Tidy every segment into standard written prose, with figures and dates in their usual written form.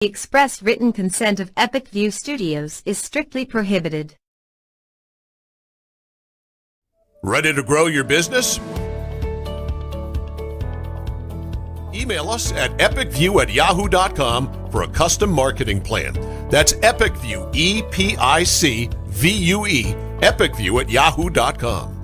The express written consent of Epic View Studios is strictly prohibited. Ready to grow your business? Email us at epicview@yahoo.com for a custom marketing plan. That's EpicView, EPICVUE, epicview@yahoo.com.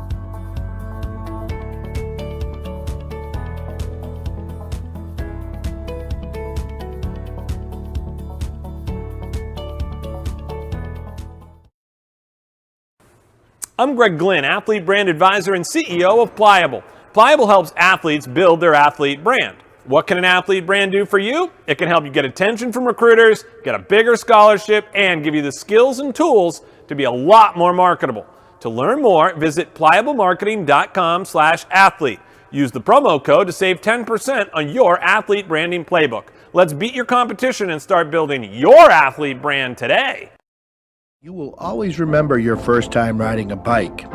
I'm Greg Glynn, Athlete Brand Advisor and CEO of Pliable. Pliable helps athletes build their athlete brand. What can an athlete brand do for you? It can help you get attention from recruiters, get a bigger scholarship, and give you the skills and tools to be a lot more marketable. To learn more, visit pliablemarketing.com/athlete. Use the promo code to save 10% on your athlete branding playbook. Let's beat your competition and start building your athlete brand today. You will always remember your first time riding a bike.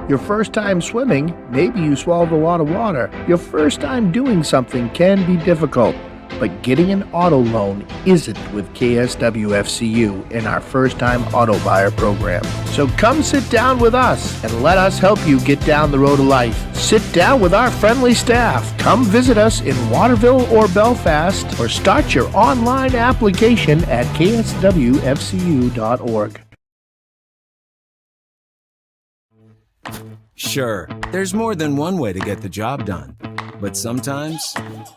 Your first time swimming, maybe you swallowed a lot of water. Your first time doing something can be difficult, but getting an auto loan isn't with KSWFCU in our first time auto buyer program. So come sit down with us and let us help you get down the road of life. Sit down with our friendly staff. Come visit us in Waterville or Belfast or start your online application at kswfcu.org. Sure, there's more than one way to get the job done, but sometimes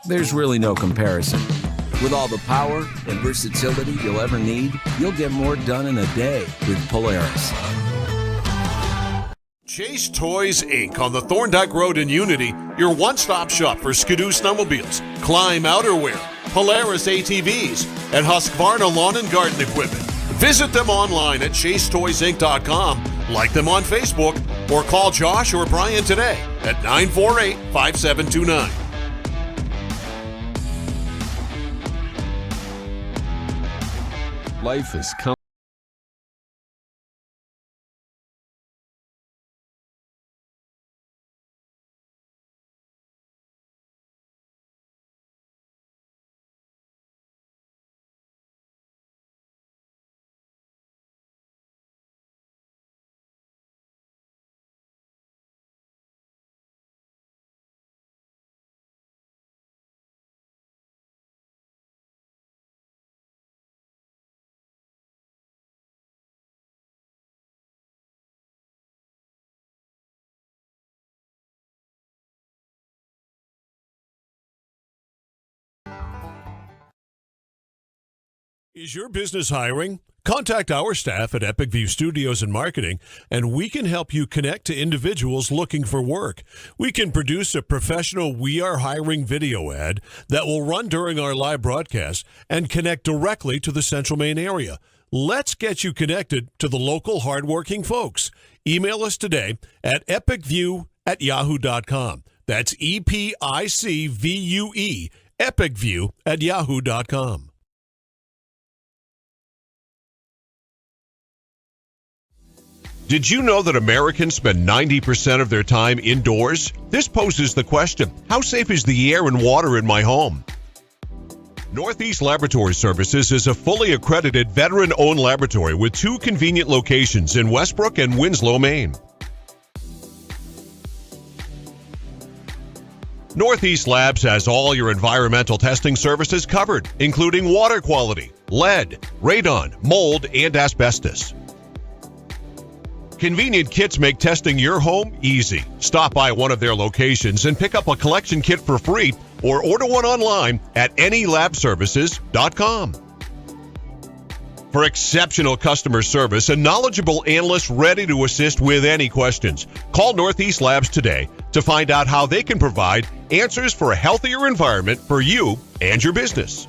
there's really no comparison. With all the power and versatility you'll ever need, you'll get more done in a day with Polaris. Chase Toys Inc. on the Thorndike Road in Unity, your one-stop shop for Skidoo snowmobiles, Climb outerwear, Polaris ATVs, and Husqvarna lawn and garden equipment. Visit them online at chasetoysinc.com, like them on Facebook, or call Josh or Brian today at 948-5729. Life is coming. Is your business hiring? Contact our staff at Epic View Studios and Marketing, and we can help you connect to individuals looking for work. We can produce a professional "We Are Hiring" video ad that will run during our live broadcast and connect directly to the Central Maine area. Let's get you connected to the local hardworking folks. Email us today at epicview@yahoo.com. That's EPICVUE, epicview@yahoo.com. Did you know that Americans spend 90% of their time indoors? This poses the question, how safe is the air and water in my home? Northeast Laboratory Services is a fully accredited veteran-owned laboratory with 2 convenient locations in Westbrook and Winslow, Maine. Northeast Labs has all your environmental testing services covered, including water quality, lead, radon, mold, and asbestos. Convenient kits make testing your home easy. Stop by one of their locations and pick up a collection kit for free or order one online at anylabservices.com. For exceptional customer service and knowledgeable analysts ready to assist with any questions, call Northeast Labs today to find out how they can provide answers for a healthier environment for you and your business.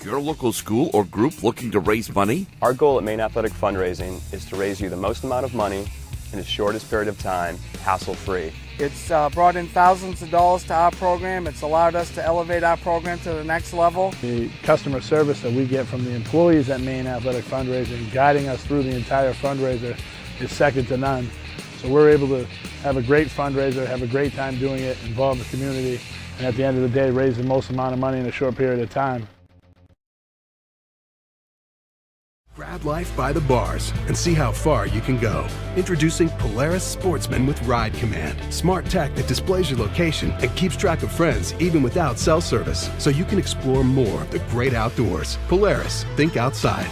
Your local school or group looking to raise money? Our goal at Maine Athletic Fundraising is to raise you the most amount of money in the shortest period of time, hassle-free. It's brought in thousands of dollars to our program. It's allowed us to elevate our program to the next level. The customer service that we get from the employees at Maine Athletic Fundraising, guiding us through the entire fundraiser, is second to none. So we're able to have a great fundraiser, have a great time doing it, involve the community, and at the end of the day, raise the most amount of money in a short period of time. Grab life by the bars and see how far you can go. Introducing Polaris Sportsman with Ride Command. Smart tech that displays your location and keeps track of friends even without cell service, so you can explore more of the great outdoors. Polaris, think outside.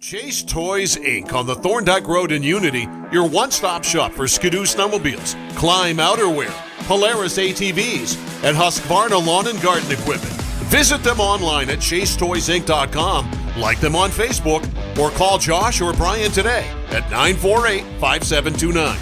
Chase Toys Inc. on the Thorndike Road in Unity, your one-stop shop for Skidoo snowmobiles, Climb outerwear, Polaris ATVs, and Husqvarna lawn and garden equipment. Visit them online at chasetoysinc.com, like them on Facebook, or call Josh or Brian today at 948-5729.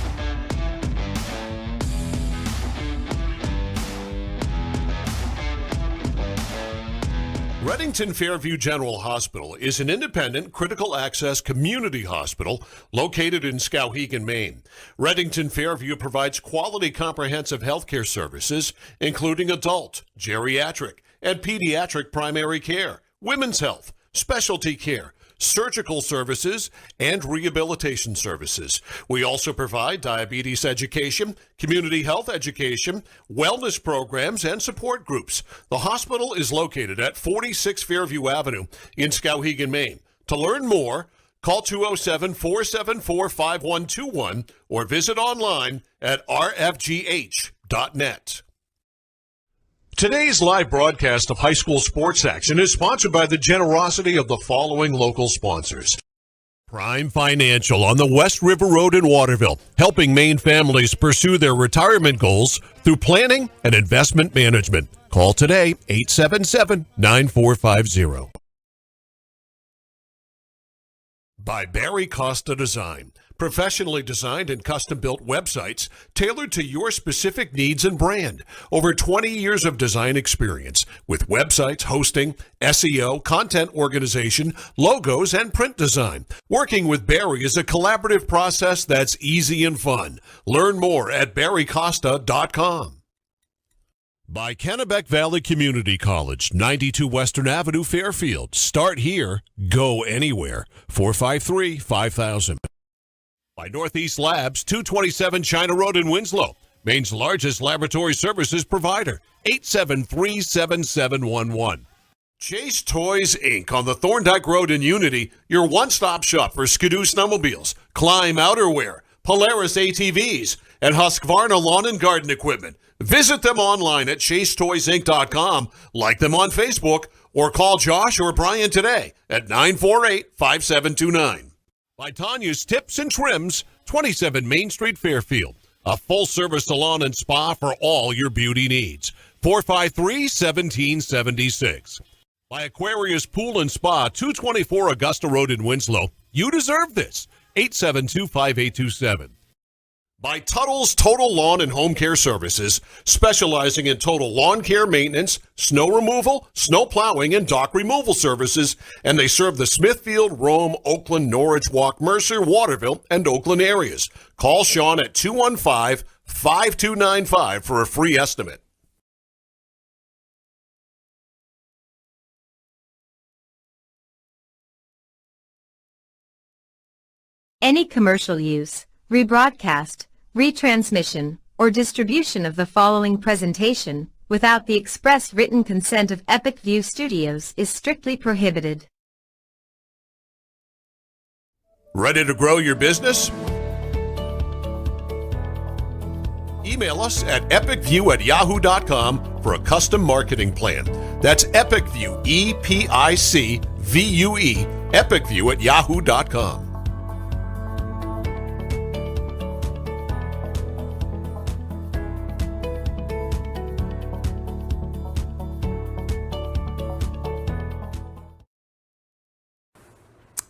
Reddington Fairview General Hospital is an independent critical access community hospital located in Skowhegan, Maine. Reddington Fairview provides quality comprehensive healthcare services, including adult, geriatric, and pediatric primary care, women's health, specialty care, surgical services, and rehabilitation services. We also provide diabetes education, community health education, wellness programs, and support groups. The hospital is located at 46 Fairview Avenue in Skowhegan, Maine. To learn more, call 207-474-5121 or visit online at rfgh.net. Today's live broadcast of high school sports action is sponsored by the generosity of the following local sponsors. Prime Financial on the West River Road in Waterville, helping Maine families pursue their retirement goals through planning and investment management. Call today, 877-9450. By Barry Costa Design. Professionally designed and custom-built websites tailored to your specific needs and brand. Over 20 years of design experience with websites, hosting, SEO, content organization, logos, and print design. Working with Barry is a collaborative process that's easy and fun. Learn more at barrycosta.com. By Kennebec Valley Community College, 92 Western Avenue, Fairfield. Start here, go anywhere. 453-5000. By Northeast Labs, 227 China Road in Winslow, Maine's largest laboratory services provider, 873-7711. Chase Toys Inc. on the Thorndike Road in Unity, your one-stop shop for Skidoo snowmobiles, Climb outerwear, Polaris ATVs, and Husqvarna lawn and garden equipment. Visit them online at chasetoysinc.com, like them on Facebook, or call Josh or Brian today at 948-5729. By Tanya's Tips and Trims, 27 Main Street, Fairfield. A full-service salon and spa for all your beauty needs. 453-1776. By Aquarius Pool and Spa, 224 Augusta Road in Winslow. You deserve this. 872-5827. By Tuttle's Total Lawn and Home Care Services, specializing in total lawn care maintenance, snow removal, snow plowing, and dock removal services, and they serve the Smithfield, Rome, Oakland, Norwich, Walk, Mercer, Waterville, and Oakland areas. Call Sean at 215-5295 for a free estimate. Any commercial use, rebroadcast, retransmission, or distribution of the following presentation without the express written consent of Epic View Studios is strictly prohibited. Ready to grow your business? Email us at epicview@yahoo.com for a custom marketing plan. That's EpicView, EPICVUE, epicview@yahoo.com.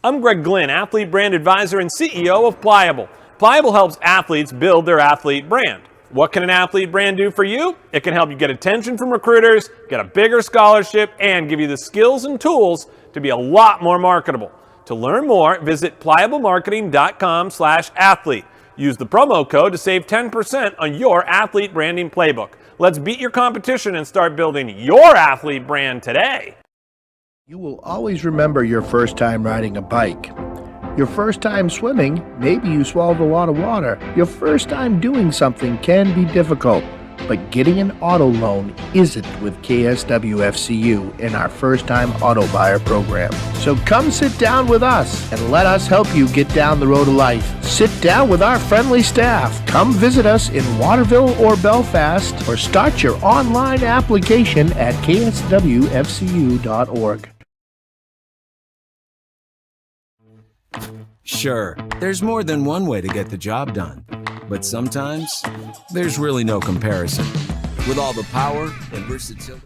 I'm Greg Glynn, athlete brand advisor and CEO of Pliable. Pliable helps athletes build their athlete brand. What can an athlete brand do for you? It can help you get attention from recruiters, get a bigger scholarship, and give you the skills and tools to be a lot more marketable. To learn more, visit pliablemarketing.com/athlete. Use the promo code to save 10% on your athlete branding playbook. Let's beat your competition and start building your athlete brand today. You will always remember your first time riding a bike. Your first time swimming, maybe you swallowed a lot of water. Your first time doing something can be difficult, but getting an auto loan isn't with KSWFCU in our first-time auto buyer program. So come sit down with us and let us help you get down the road of life. Sit down with our friendly staff. Come visit us in Waterville or Belfast, or start your online application at kswfcu.org. Sure, there's more than one way to get the job done. But sometimes, there's really no comparison. With all the power and versatility.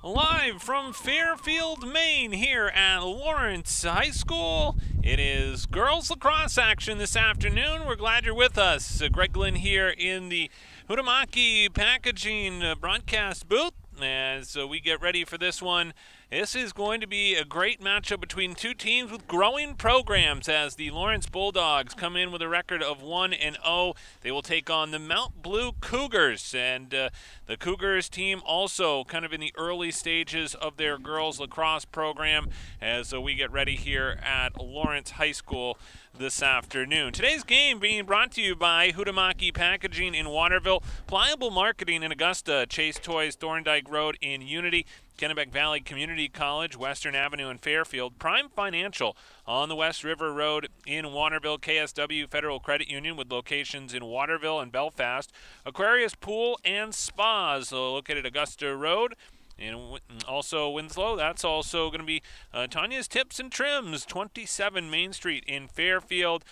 Live from Fairfield, Maine, here at Lawrence High School. It is girls lacrosse action this afternoon. We're glad you're with us. Greg Glynn here in the Huhtamaki Packaging broadcast booth as we get ready for this one. This is going to be a great matchup between two teams with growing programs as the Lawrence Bulldogs come in with a record of 1-0. They will take on the Mount Blue Cougars, and the Cougars team also kind of in the early stages of their girls lacrosse program as we get ready here at Lawrence High School this afternoon. Today's game being brought to you by Huhtamaki Packaging in Waterville, Pliable Marketing in Augusta, Chase Toys, Thorndike Road in Unity, Kennebec Valley Community College, Western Avenue in Fairfield, Prime Financial on the West River Road in Waterville, KSW Federal Credit Union with locations in Waterville and Belfast, Aquarius Pool and Spas located Augusta Road, and also Winslow. That's also going to be Tanya's Tips and Trims, 27 Main Street in Fairfield.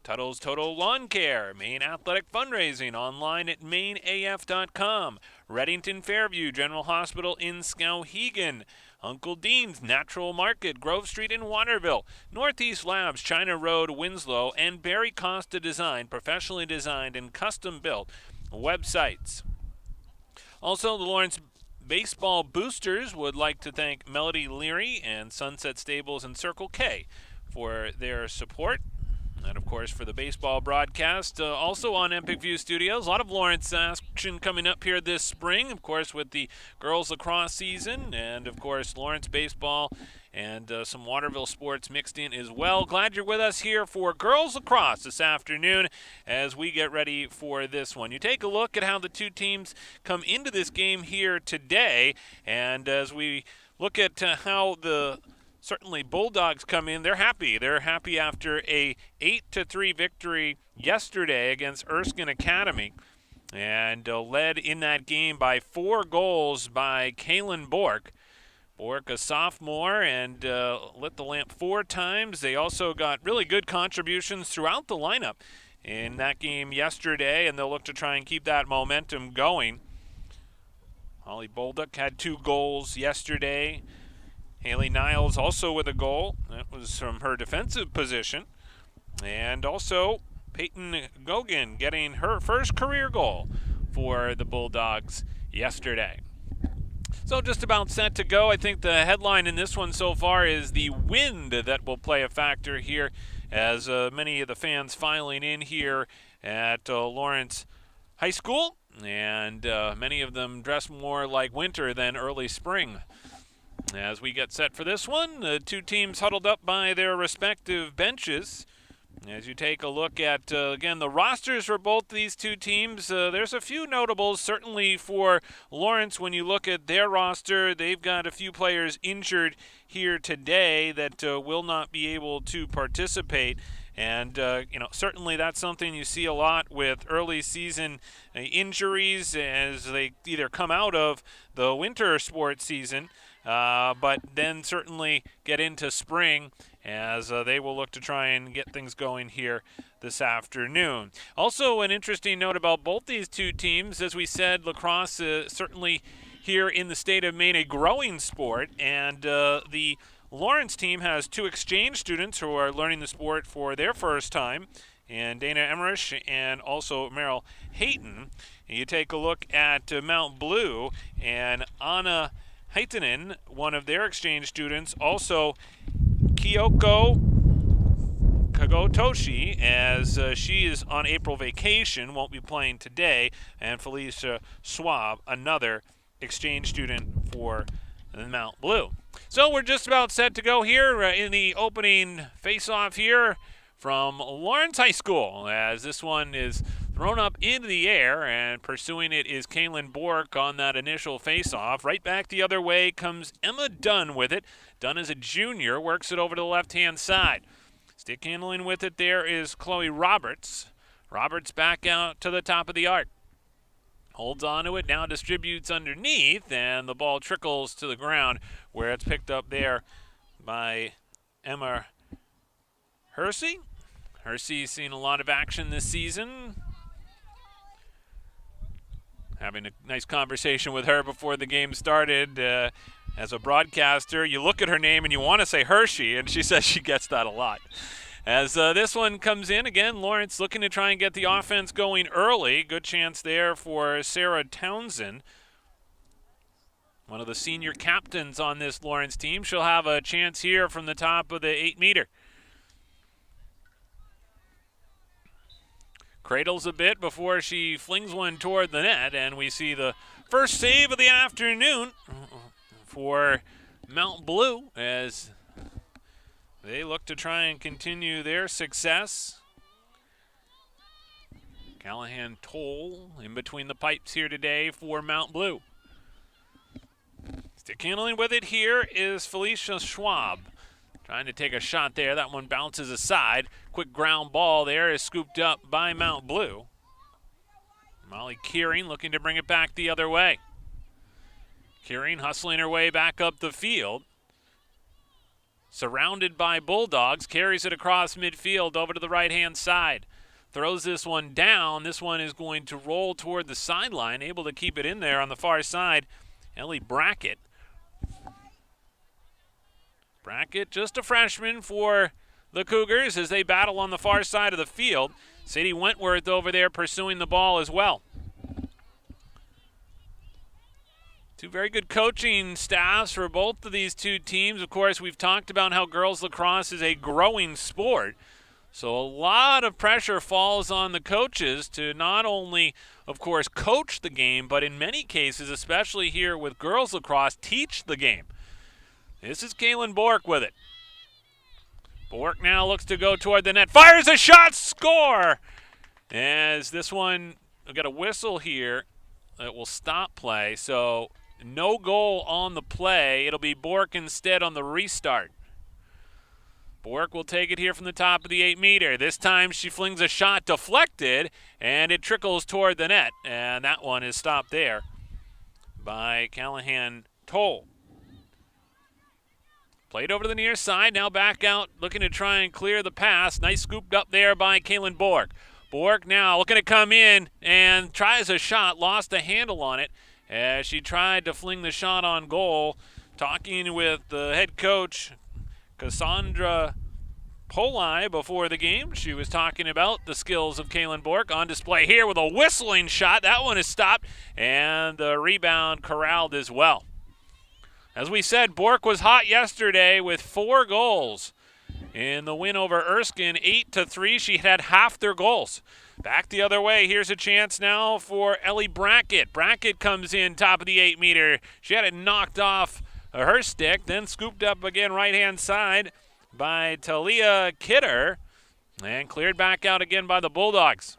Tuttle's Total Lawn Care, Maine Athletic Fundraising, online at mainaf.com. Reddington Fairview General Hospital in Skowhegan. Uncle Dean's Natural Market, Grove Street in Waterville. Northeast Labs, China Road, Winslow. And Barry Costa Design, professionally designed and custom built websites. Also, the Lawrence Baseball Boosters would like to thank Melody Leary and Sunset Stables and Circle K for their support. And, of course, for the baseball broadcast, also on Epic View Studios. A lot of Lawrence action coming up here this spring, of course, with the girls lacrosse season. And, of course, Lawrence baseball and some Waterville sports mixed in as well. Glad you're with us here for girls lacrosse this afternoon as we get ready for this one. You take a look at how the two teams come into this game here today. And as we look at how the certainly Bulldogs come in, they're happy. They're happy after a 8-3 victory yesterday against Erskine Academy, and led in that game by 4 goals by Kaylin Bork. Bork, a sophomore, and lit the lamp 4 times. They also got really good contributions throughout the lineup in that game yesterday, and they'll look to try and keep that momentum going. Holly Bolduc had 2 goals yesterday. Haley Niles also with a goal. That was from her defensive position. And also Peyton Gogan getting her first career goal for the Bulldogs yesterday. So just about set to go. I think the headline in this one so far is the wind that will play a factor here as many of the fans filing in here at Lawrence High School. And many of them dress more like winter than early spring. As we get set for this one, the two teams huddled up by their respective benches. As you take a look at, again, the rosters for both these two teams, there's a few notables, certainly for Lawrence. When you look at their roster, they've got a few players injured here today that will not be able to participate. And, certainly that's something you see a lot with early season injuries as they either come out of the winter sports season, but then certainly get into spring as they will look to try and get things going here this afternoon. Also, an interesting note about both these two teams, as we said, lacrosse certainly here in the state of Maine a growing sport, and the Lawrence team has 2 exchange students who are learning the sport for their first time, and Dana Emmerich and also Meryl Hayton. You take a look at Mount Blue, and Anna Heitinen, one of their exchange students, also Kyoko Kagotoshi, as she is on April vacation, won't be playing today, and Felicia Schwab, another exchange student for the Mount Blue. So we're just about set to go here in the opening face-off here from Lawrence High School, as this one is thrown up into the air, and pursuing it is Kaylin Bork on that initial face-off. Right back the other way comes Emma Dunn with it. Dunn is a junior, works it over to the left-hand side. Stick handling with it there is Chloe Roberts. Roberts back out to the top of the arc. Holds on to it, now distributes underneath, and the ball trickles to the ground where it's picked up there by Emma Hersey. Hersey's seen a lot of action this season. Having a nice conversation with her before the game started. As a broadcaster, you look at her name and you want to say Hershey, and she says she gets that a lot. As this one comes in, again, Lawrence looking to try and get the offense going early. Good chance there for Sarah Townsend, one of the senior captains on this Lawrence team. She'll have a chance here from the top of the 8-meter. Cradles a bit before she flings one toward the net, and we see the first save of the afternoon for Mount Blue as they look to try and continue their success. Callahan Toll in between the pipes here today for Mount Blue. Stick handling with it here is Felicia Schwab. Trying to take a shot there. That one bounces aside. Quick ground ball there is scooped up by Mount Blue. Molly Keering looking to bring it back the other way. Keering hustling her way back up the field. Surrounded by Bulldogs, carries it across midfield over to the right-hand side. Throws this one down. This one is going to roll toward the sideline, able to keep it in there on the far side. Ellie Brackett. Brackett, just a freshman for the Cougars as they battle on the far side of the field. Sadie Wentworth over there pursuing the ball as well. Two very good coaching staffs for both of these two teams. Of course, we've talked about how girls lacrosse is a growing sport. So a lot of pressure falls on the coaches to not only, of course, coach the game, but in many cases, especially here with girls lacrosse, teach the game. This is Kaylin Bork with it. Bork now looks to go toward the net. Fires a shot, score! As this one, we've got a whistle here that will stop play. So no goal on the play. It'll be Bork instead on the restart. Bork will take it here from the top of the 8-meter. This time she flings a shot deflected, and it trickles toward the net. And that one is stopped there by Callahan Toll. Played over to the near side, now back out, looking to try and clear the pass. Nice scooped up there by Kaylin Bork. Bork now looking to come in and tries a shot, lost a handle on it as she tried to fling the shot on goal. Talking with the head coach, Cassandra Poli, before the game. She was talking about the skills of Kaylin Bork on display here with a whistling shot. That one is stopped, and the rebound corralled as well. As we said, Bork was hot yesterday with 4 goals. In the win over Erskine, 8-3, she had half their goals. Back the other way, here's a chance now for Ellie Brackett. Brackett comes in top of the 8-meter. She had it knocked off her stick, then scooped up again right-hand side by Talia Kidder, and cleared back out again by the Bulldogs.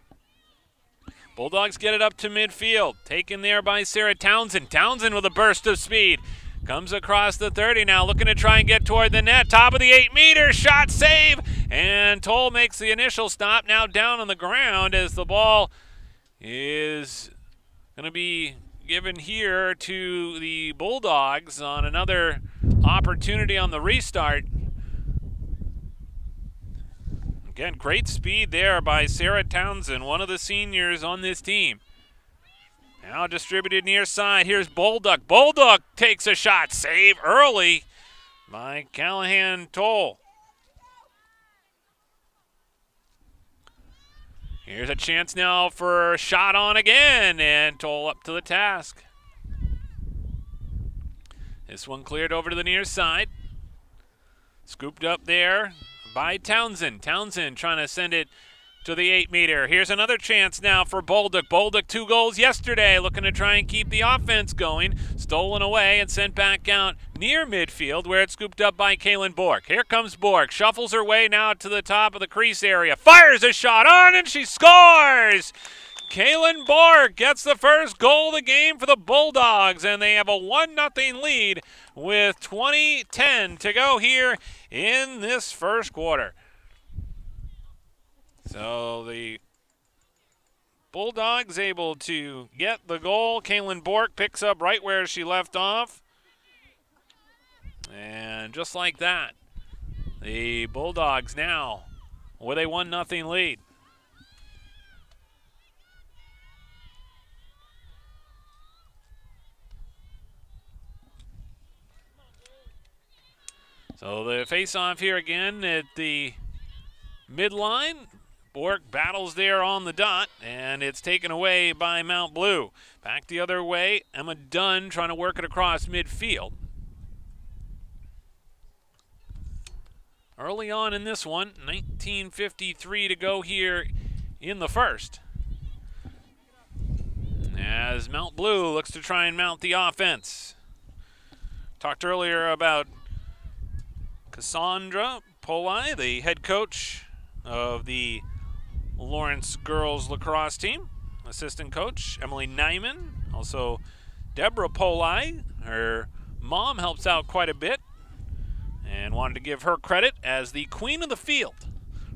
Bulldogs get it up to midfield, taken there by Sarah Townsend. Townsend with a burst of speed. Comes across the 30 now, looking to try and get toward the net. Top of the 8-meter, shot, save, and Toll makes the initial stop. Now down on the ground as the ball is going to be given here to the Bulldogs on another opportunity on the restart. Again, great speed there by Sarah Townsend, one of the seniors on this team. Now distributed near side. Here's Bolduck. Bolduck takes a shot. Save early by Callahan Toll. Here's a chance now for a shot on again, and Toll up to the task. This one cleared over to the near side. Scooped up there by Townsend. Townsend trying to send it to the 8-meter. Here's another chance now for Bolduc. Bolduc 2 goals yesterday, looking to try and keep the offense going. Stolen away and sent back out near midfield where it's scooped up by Kaylin Bork. Here comes Bork. Shuffles her way now to the top of the crease area. Fires a shot on and she scores! Kaylin Bork gets the first goal of the game for the Bulldogs, and they have a 1-0 lead with 20:10 to go here in this first quarter. So the Bulldogs able to get the goal. Kaylin Bork picks up right where she left off. And just like that, the Bulldogs now with a 1-0 lead. So the face-off here again at the midline. Bork battles there on the dot, and it's taken away by Mount Blue. Back the other way, Emma Dunn trying to work it across midfield. Early on in this one, 19:53 to go here in the first. As Mount Blue looks to try and mount the offense. Talked earlier about Cassandra Polai, the head coach of the Lawrence girls lacrosse team. Assistant coach Emily Nyman, also Deborah Polai. Her mom helps out quite a bit and wanted to give her credit as the queen of the field.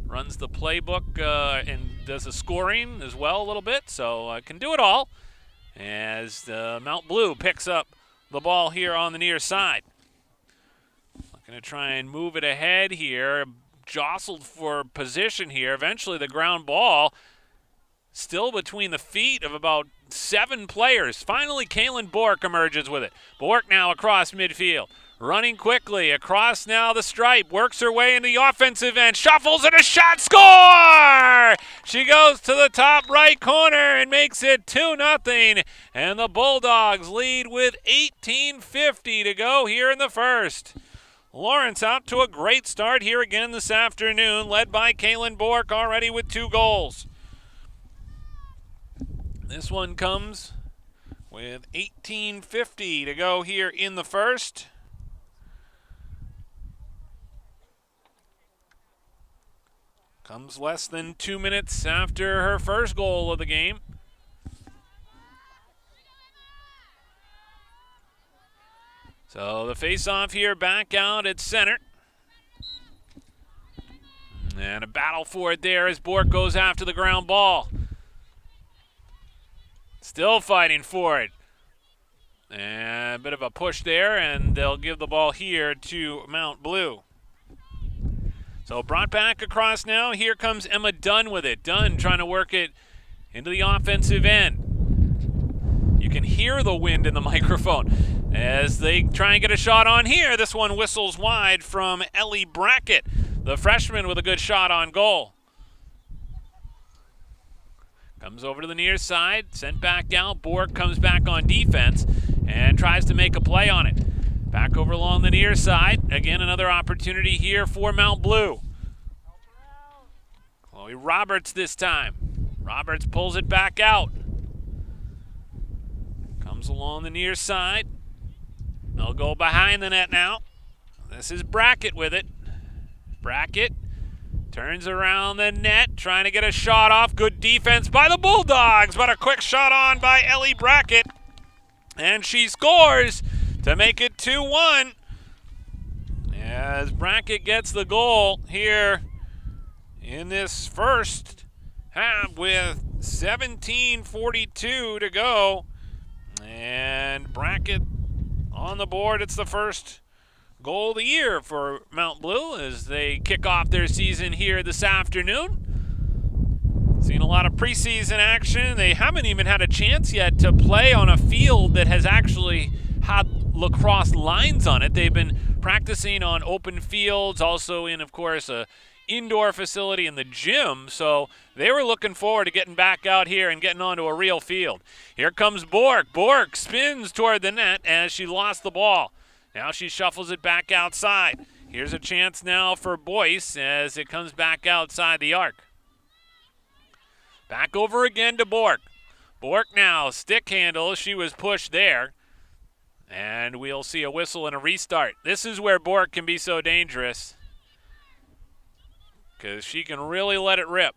Runs the playbook and does the scoring as well a little bit, so can do it all as Mount Blue picks up the ball here on the near side. Looking to try and move it ahead here. Jostled for position here. Eventually the ground ball still between the feet of about 7 players. Finally Kaylin Bork emerges with it. Bork now across midfield. Running quickly across now the stripe. Works her way into the offensive end. Shuffles and a shot. Score! She goes to the top right corner and makes it 2-0. And the Bulldogs lead with 18:50 to go here in the first. Lawrence out to a great start here again this afternoon, led by Kaylin Bork already with 2 goals. This one comes with 18:50 to go here in the first. Comes less than 2 minutes after her first goal of the game. So the face-off here back out at center. And a battle for it there as Bork goes after the ground ball. Still fighting for it. And a bit of a push there, and they'll give the ball here to Mount Blue. So brought back across now. Here comes Emma Dunn with it. Dunn trying to work it into the offensive end. You can hear the wind in the microphone as they try and get a shot on here. This one whistles wide from Ellie Brackett, the freshman with a good shot on goal. Comes over to the near side, sent back out. Bork comes back on defense and tries to make a play on it. Back over along the near side. Again, another opportunity here for Mount Blue. Chloe Roberts this time. Roberts pulls it back out. Comes along the near side. They'll go behind the net now. This is Brackett with it. Brackett turns around the net, trying to get a shot off. Good defense by the Bulldogs, but a quick shot on by Ellie Brackett. And she scores to make it 2-1. As Brackett gets the goal here in this first half with 17:42 to go. And Brackett on the board. It's the first goal of the year for Mount Blue as they kick off their season here this afternoon. Seen a lot of preseason action. They haven't even had a chance yet to play on a field that has actually had lacrosse lines on it. They've been practicing on open fields, also in, of course, a indoor facility in the gym, so they were looking forward to getting back out here and getting onto a real field. Here comes Bork. Bork spins toward the net as she lost the ball. Now she shuffles it back outside. Here's a chance now for Boyce as it comes back outside the arc. Back over again to Bork. Bork now, stick handle. She was pushed there. And we'll see a whistle and a restart. This is where Bork can be so dangerous because she can really let it rip.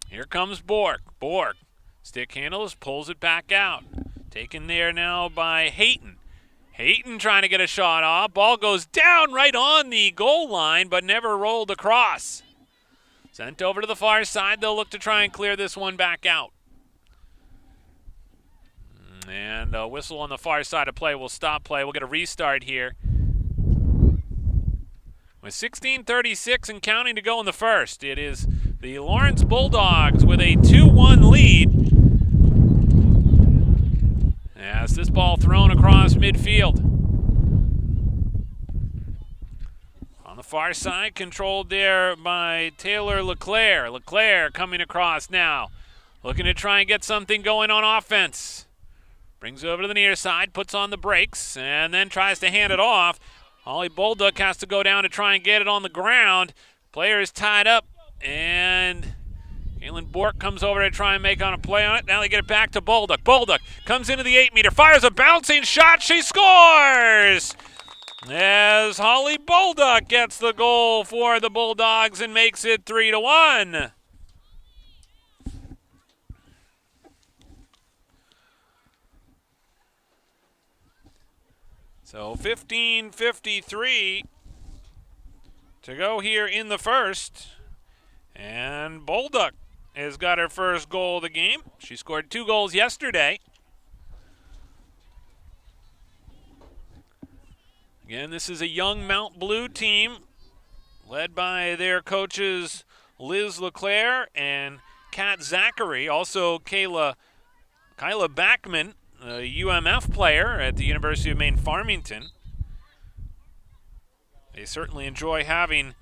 Here comes Bork. Bork, stick handles, pulls it back out. Taken there now by Hayton. Hayton trying to get a shot off. Ball goes down right on the goal line, but never rolled across. Sent over to the far side. They'll look to try and clear this one back out. And a whistle on the far side of play will stop play. We'll get a restart here. With 16:36 and counting to go in the first, it is the Lawrence Bulldogs with a 2-1 lead. As this ball thrown across midfield. On the far side, controlled there by Taylor LeClaire. LeClaire coming across now. Looking to try and get something going on offense. Brings it over to the near side, puts on the brakes, and then tries to hand it off. Holly Bolduc has to go down to try and get it on the ground. Player is tied up, and Caitlin Bork comes over to try and make on a play on it. Now they get it back to Bolduc. Bolduc comes into the 8-meter, fires a bouncing shot. She scores! As Holly Bolduc gets the goal for the Bulldogs and makes it 3-1. So 15:53 to go here in the first. And Bolduc has got her first goal of the game. She scored 2 goals yesterday. Again, this is a young Mount Blue team led by their coaches Liz LeClaire and Kat Zachary. Also Kyla Backman, a UMF player at the University of Maine Farmington. They certainly enjoy having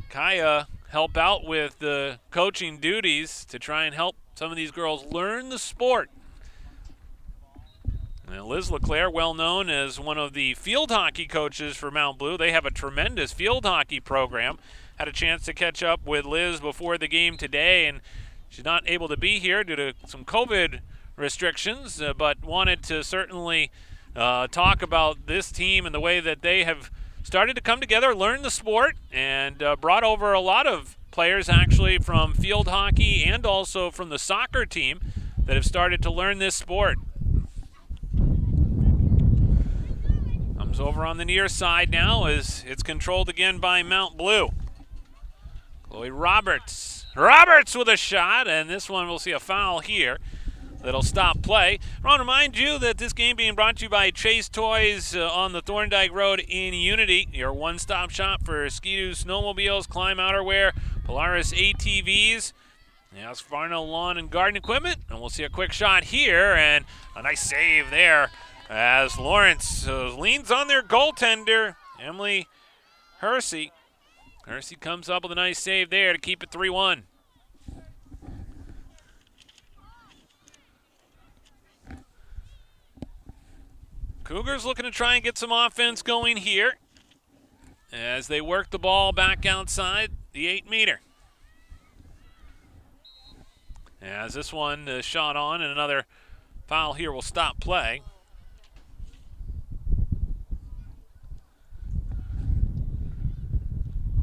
Kaya help out with the coaching duties to try and help some of these girls learn the sport. And Liz LeClaire, well known as one of the field hockey coaches for Mount Blue. They have a tremendous field hockey program. Had a chance to catch up with Liz before the game today, and she's not able to be here due to some COVID restrictions, but wanted to certainly talk about this team and the way that they have started to come together, learn the sport, and brought over a lot of players actually from field hockey and also from the soccer team that have started to learn this sport. Comes over on the near side now as it's controlled again by Mount Blue. Chloe Roberts. Roberts with a shot, and this one we'll see a foul here that'll stop play. I want to remind you that this game being brought to you by Chase Toys on the Thorndike Road in Unity, your one-stop shop for Ski-Doo snowmobiles, climb outerwear, Polaris ATVs, Farno lawn and garden equipment. And we'll see a quick shot here, and a nice save there as Lawrence leans on their goaltender, Emily Hersey. Hersey comes up with a nice save there to keep it 3-1. Cougars looking to try and get some offense going here as they work the ball back outside the 8-meter. As this one is shot on, and another foul here will stop play.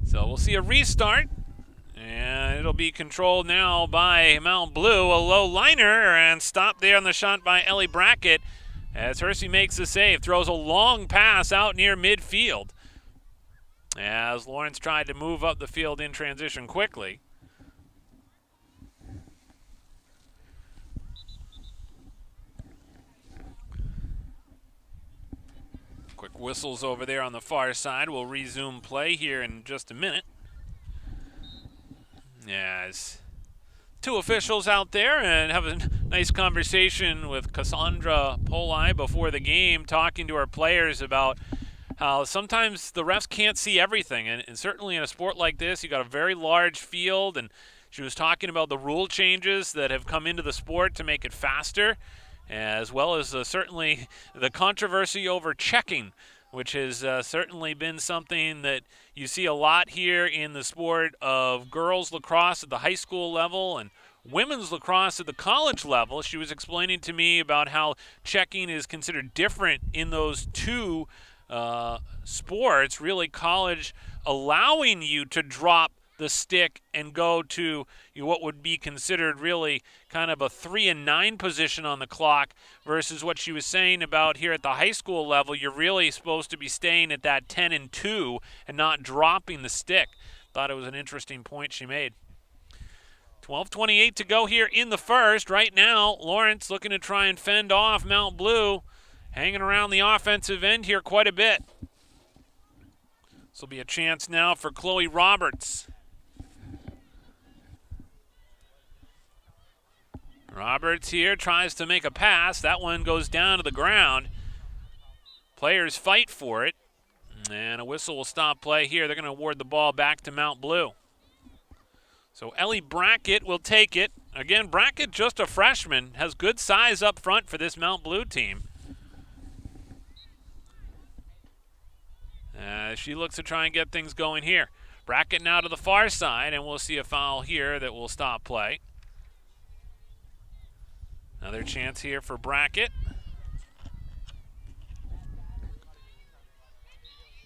So we'll see a restart, and it'll be controlled now by Mount Blue. A low liner, and stopped there on the shot by Ellie Brackett as Hersey makes the save. Throws a long pass out near midfield as Lawrence tried to move up the field in transition quickly. Quick whistles over there on the far side. We'll resume play here in just a minute. As 2 officials out there and have a nice conversation with Cassandra Poli before the game, talking to our players about how sometimes the refs can't see everything. And certainly in a sport like this, you got a very large field, and She was talking about the rule changes that have come into the sport to make it faster, as well as certainly the controversy over checking, which has certainly been something that you see a lot here in the sport of girls lacrosse at the high school level and women's lacrosse at the college level. She was explaining to me about how checking is considered different in those two sports, really college allowing you to drop the stick and go to what would be considered really kind of a 3 and 9 position on the clock, versus what she was saying about here at the high school level, you're really supposed to be staying at that 10 and 2 and not dropping the stick. Thought it was an interesting point she made. 12:28 to go here in the first. Right now, Lawrence looking to try and fend off Mount Blue, hanging around the offensive end here quite a bit. This will be a chance now for Chloe Roberts. Roberts here tries to make a pass. That one goes down to the ground. Players fight for it. And a whistle will stop play here. They're going to award the ball back to Mount Blue. So Ellie Brackett will take it. Again, Brackett, just a freshman, has good size up front for this Mount Blue team. She looks to try and get things going here. Brackett now to the far side, and we'll see a foul here that will stop play. Another chance here for Brackett.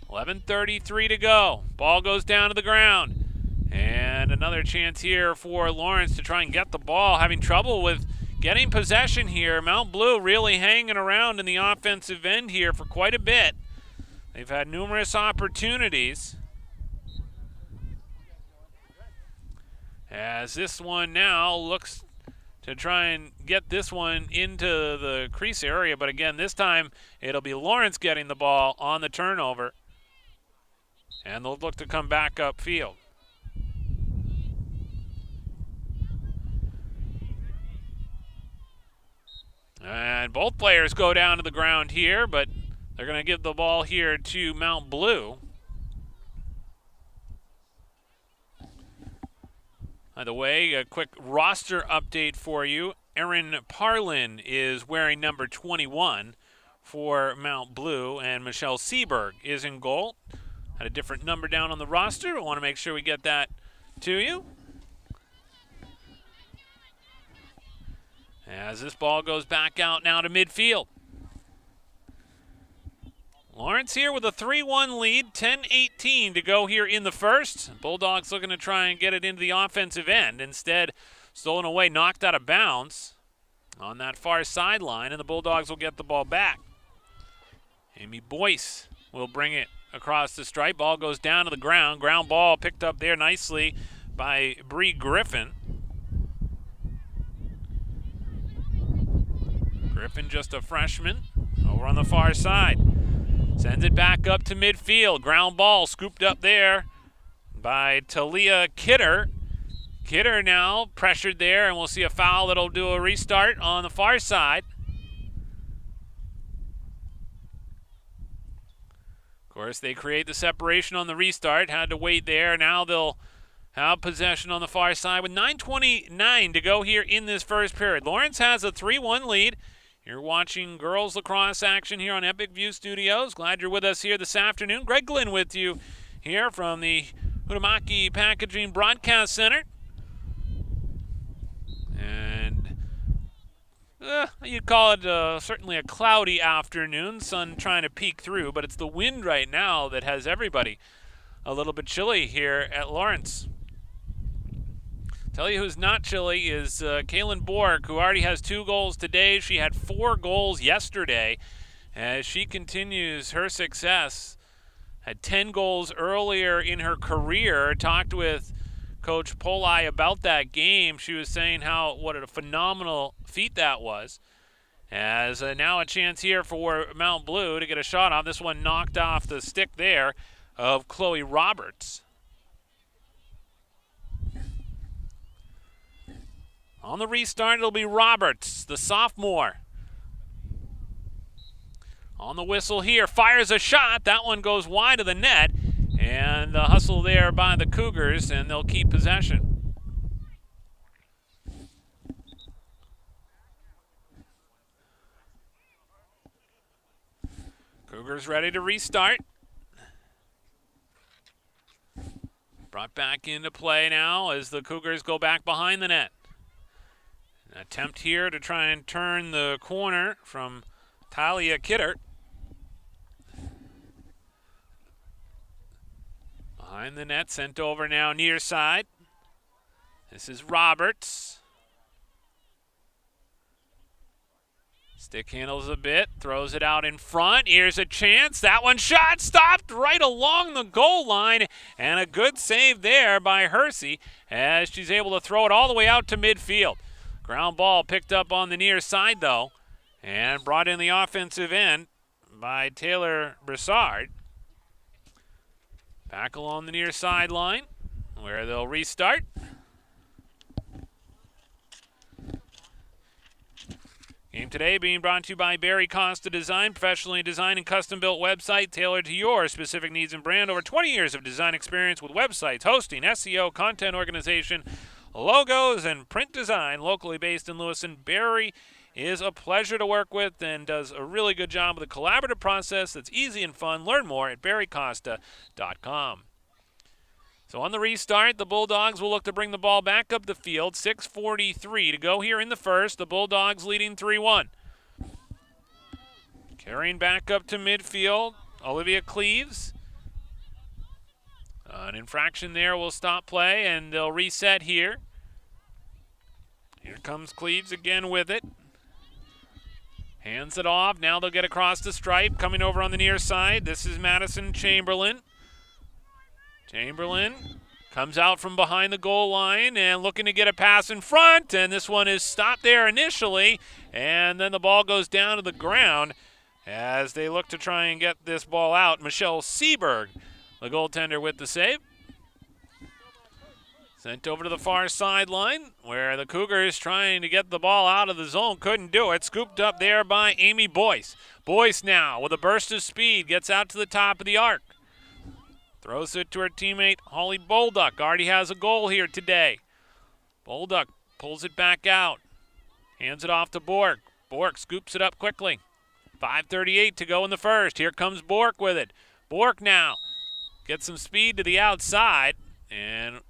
11:33 to go. Ball goes down to the ground. And another chance here for Lawrence to try and get the ball. Having trouble with getting possession here. Mount Blue really hanging around in the offensive end here for quite a bit. They've had numerous opportunities. As this one now looks to try and get this one into the crease area. But again, this time it'll be Lawrence getting the ball on the turnover. And they'll look to come back upfield. And both players go down to the ground here, but they're going to give the ball here to Mount Blue. By the way, a quick roster update for you. Erin Parlin is wearing number 21 for Mount Blue, and Michelle Seberg is in goal. Had a different number down on the roster. I want to make sure we get that to you. As this ball goes back out now to midfield. Lawrence here with a 3-1 lead, 10:18 to go here in the first. Bulldogs looking to try and get it into the offensive end. Instead, stolen away, knocked out of bounds on that far sideline, and the Bulldogs will get the ball back. Amy Boyce will bring it across the stripe. Ball goes down to the ground. Ground ball picked up there nicely by Bree Griffin. Griffin, just a freshman, over on the far side. Sends it back up to midfield. Ground ball scooped up there by Talia Kidder. Kidder now pressured there, and we'll see a foul that'll do a restart on the far side. Of course, they create the separation on the restart. Had to wait there. Now they'll have possession on the far side with 9:29 to go here in this first period. Lawrence has a 3-1 lead. You're watching girls lacrosse action here on Epic View Studios. Glad you're with us here this afternoon. Greg Glenn with you here from the Hutamaki Packaging Broadcast Center. And you'd call it certainly a cloudy afternoon, sun trying to peek through, but it's the wind right now that has everybody a little bit chilly here at Lawrence. Tell you who's not chilly is Kaylin Bork, who already has 2 goals today. She had 4 goals yesterday as she continues her success. Had 10 goals earlier in her career. Talked with Coach Polai about that game. She was saying what a phenomenal feat that was. As now a chance here for Mount Blue to get a shot off. This one knocked off the stick there of Chloe Roberts. On the restart, it'll be Roberts, the sophomore. On the whistle here, fires a shot. That one goes wide of the net. And the hustle there by the Cougars, and they'll keep possession. Cougars ready to restart. Brought back into play now as the Cougars go back behind the net. An attempt here to try and turn the corner from Talia Kidder. Behind the net, sent over now near side. This is Roberts. Stick handles a bit, throws it out in front. Here's a chance. That one shot stopped right along the goal line. And a good save there by Hersey as she's able to throw it all the way out to midfield. Ground ball picked up on the near side, though, and brought in the offensive end by Taylor Broussard. Back along the near sideline where they'll restart. Game today being brought to you by Barry Costa Design, professionally designed and custom-built website tailored to your specific needs and brand. Over 20 years of design experience with websites, hosting, SEO, content organization, logos, and print design. Locally based in Lewiston, Barry is a pleasure to work with and does a really good job with a collaborative process that's easy and fun. Learn more at barrycosta.com. So on the restart, the Bulldogs will look to bring the ball back up the field. 6:43 to go here in the first. The Bulldogs leading 3-1. Carrying back up to midfield, Olivia Cleaves. An infraction there will stop play, and they'll reset here. Here comes Cleaves again with it. Hands it off. Now they'll get across the stripe. Coming over on the near side, this is Madison Chamberlain. Chamberlain comes out from behind the goal line and looking to get a pass in front, and this one is stopped there initially, and then the ball goes down to the ground as they look to try and get this ball out. Michelle Seberg, the goaltender, with the save. Sent over to the far sideline where the Cougars trying to get the ball out of the zone. Couldn't do it. Scooped up there by Amy Boyce. Boyce now with a burst of speed gets out to the top of the arc. Throws it to her teammate Holly Bolduck. Already has a goal here today. Bolduck pulls it back out. Hands it off to Bork. Bork scoops it up quickly. 5:38 to go in the first. Here comes Bork with it. Bork now gets some speed to the outside, and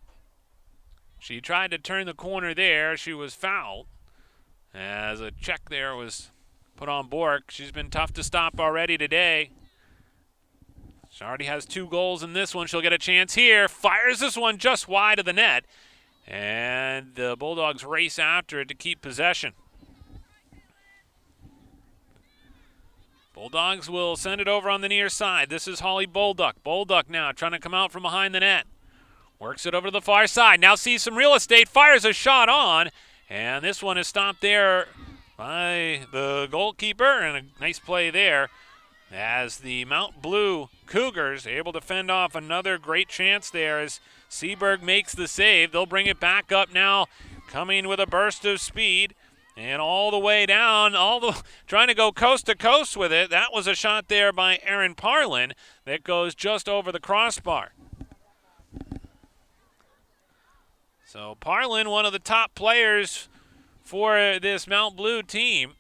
she tried to turn the corner there. She was fouled as a check there was put on Bork. She's been tough to stop already today. She already has 2 goals in this one. She'll get a chance here. Fires this one just wide of the net. And the Bulldogs race after it to keep possession. Bulldogs will send it over on the near side. This is Holly Bolduck. Bolduck now trying to come out from behind the net. Works it over to the far side. Now sees some real estate. Fires a shot on. And this one is stopped there by the goalkeeper. And a nice play there as the Mount Blue Cougars able to fend off another great chance there as Seberg makes the save. They'll bring it back up now, coming with a burst of speed and all the way down, trying to go coast to coast with it. That was a shot there by Erin Parlin that goes just over the crossbar. So Parlin, one of the top players for this Mount Blue team,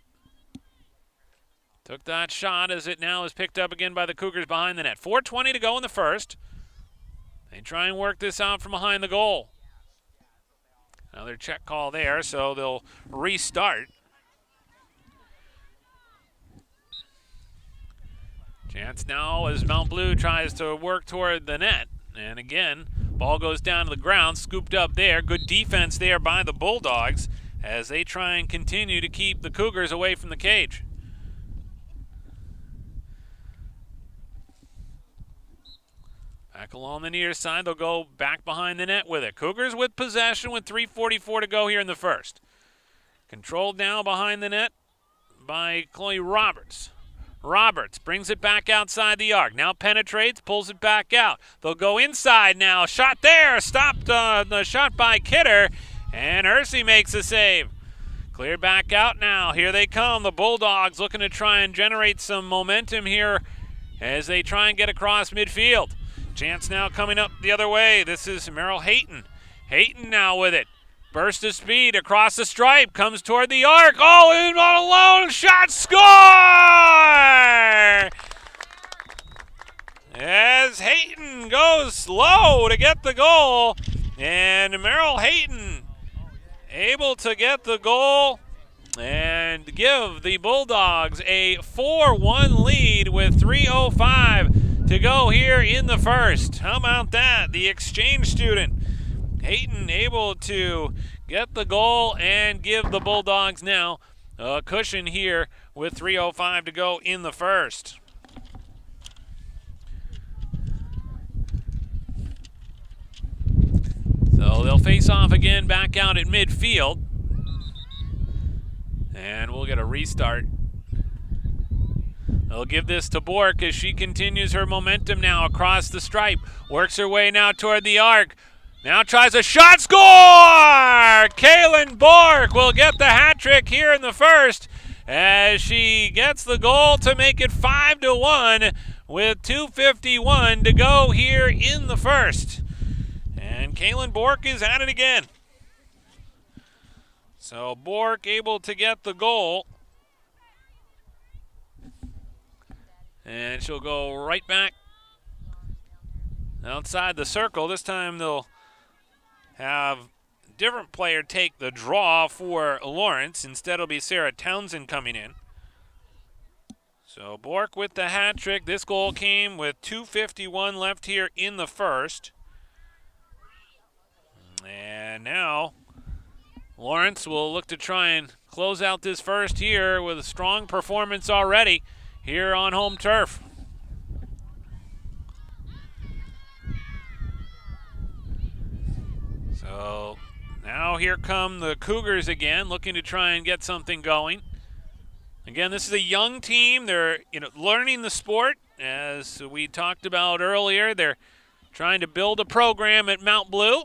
took that shot as it now is picked up again by the Cougars behind the net. 4:20 to go in the first. They try and work this out from behind the goal. Another check call there, so they'll restart. Chance now as Mount Blue tries to work toward the net. And again, ball goes down to the ground, scooped up there. Good defense there by the Bulldogs as they try and continue to keep the Cougars away from the cage. Back along the near side, they'll go back behind the net with it. Cougars with possession with 3:44 to go here in the first. Controlled now behind the net by Chloe Roberts. Roberts brings it back outside the arc. Now penetrates, pulls it back out. They'll go inside now. Shot there. Stopped the shot by Kidder. And Hersey makes a save. Cleared back out now. Here they come. The Bulldogs looking to try and generate some momentum here as they try and get across midfield. Chance now coming up the other way. This is Merrill Hayton. Hayton now with it. Burst of speed across the stripe. Comes toward the arc. Oh, and not alone. Shot, score! Hayton goes low to get the goal. And Merrill Hayton able to get the goal and give the Bulldogs a 4-1 lead with 3:05 to go here in the first. How about that? The exchange student, Hayton, able to get the goal and give the Bulldogs now a cushion here with 3:05 to go in the first. So they'll face off again back out at midfield. And we'll get a restart. They'll give this to Bork as she continues her momentum now across the stripe. Works her way now toward the arc. Now tries a shot, score! Kaylin Bork will get the hat trick here in the first as she gets the goal to make it 5-1 with 2:51 to go here in the first. And Kaylin Bork is at it again. So Bork able to get the goal. And she'll go right back outside the circle. This time they'll have a different player take the draw for Lawrence. Instead it'll be Sarah Townsend coming in. So Bork with the hat trick. This goal came with 2:51 left here in the first. And now Lawrence will look to try and close out this first here with a strong performance already here on home turf. So now here come the Cougars again, looking to try and get something going. Again, this is a young team. They're learning the sport, as we talked about earlier. They're trying to build a program at Mount Blue.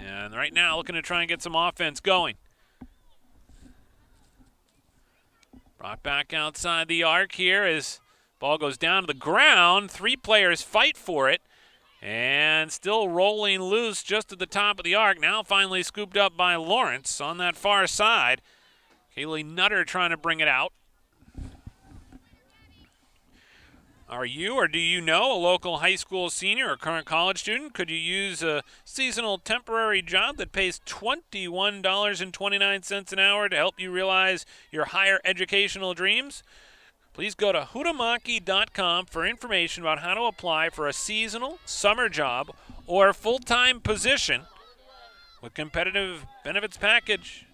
And right now looking to try and get some offense going. Brought back outside the arc here as ball goes down to the ground. 3 players fight for it. And still rolling loose just at the top of the arc. Now finally scooped up by Lawrence on that far side. Kaylee Nutter trying to bring it out. Are you or do you know a local high school senior or current college student? Could you use a seasonal temporary job that pays $21.29 an hour to help you realize your higher educational dreams? Please go to hutamaki.com for information about how to apply for a seasonal, summer job, or full-time position with competitive benefits package.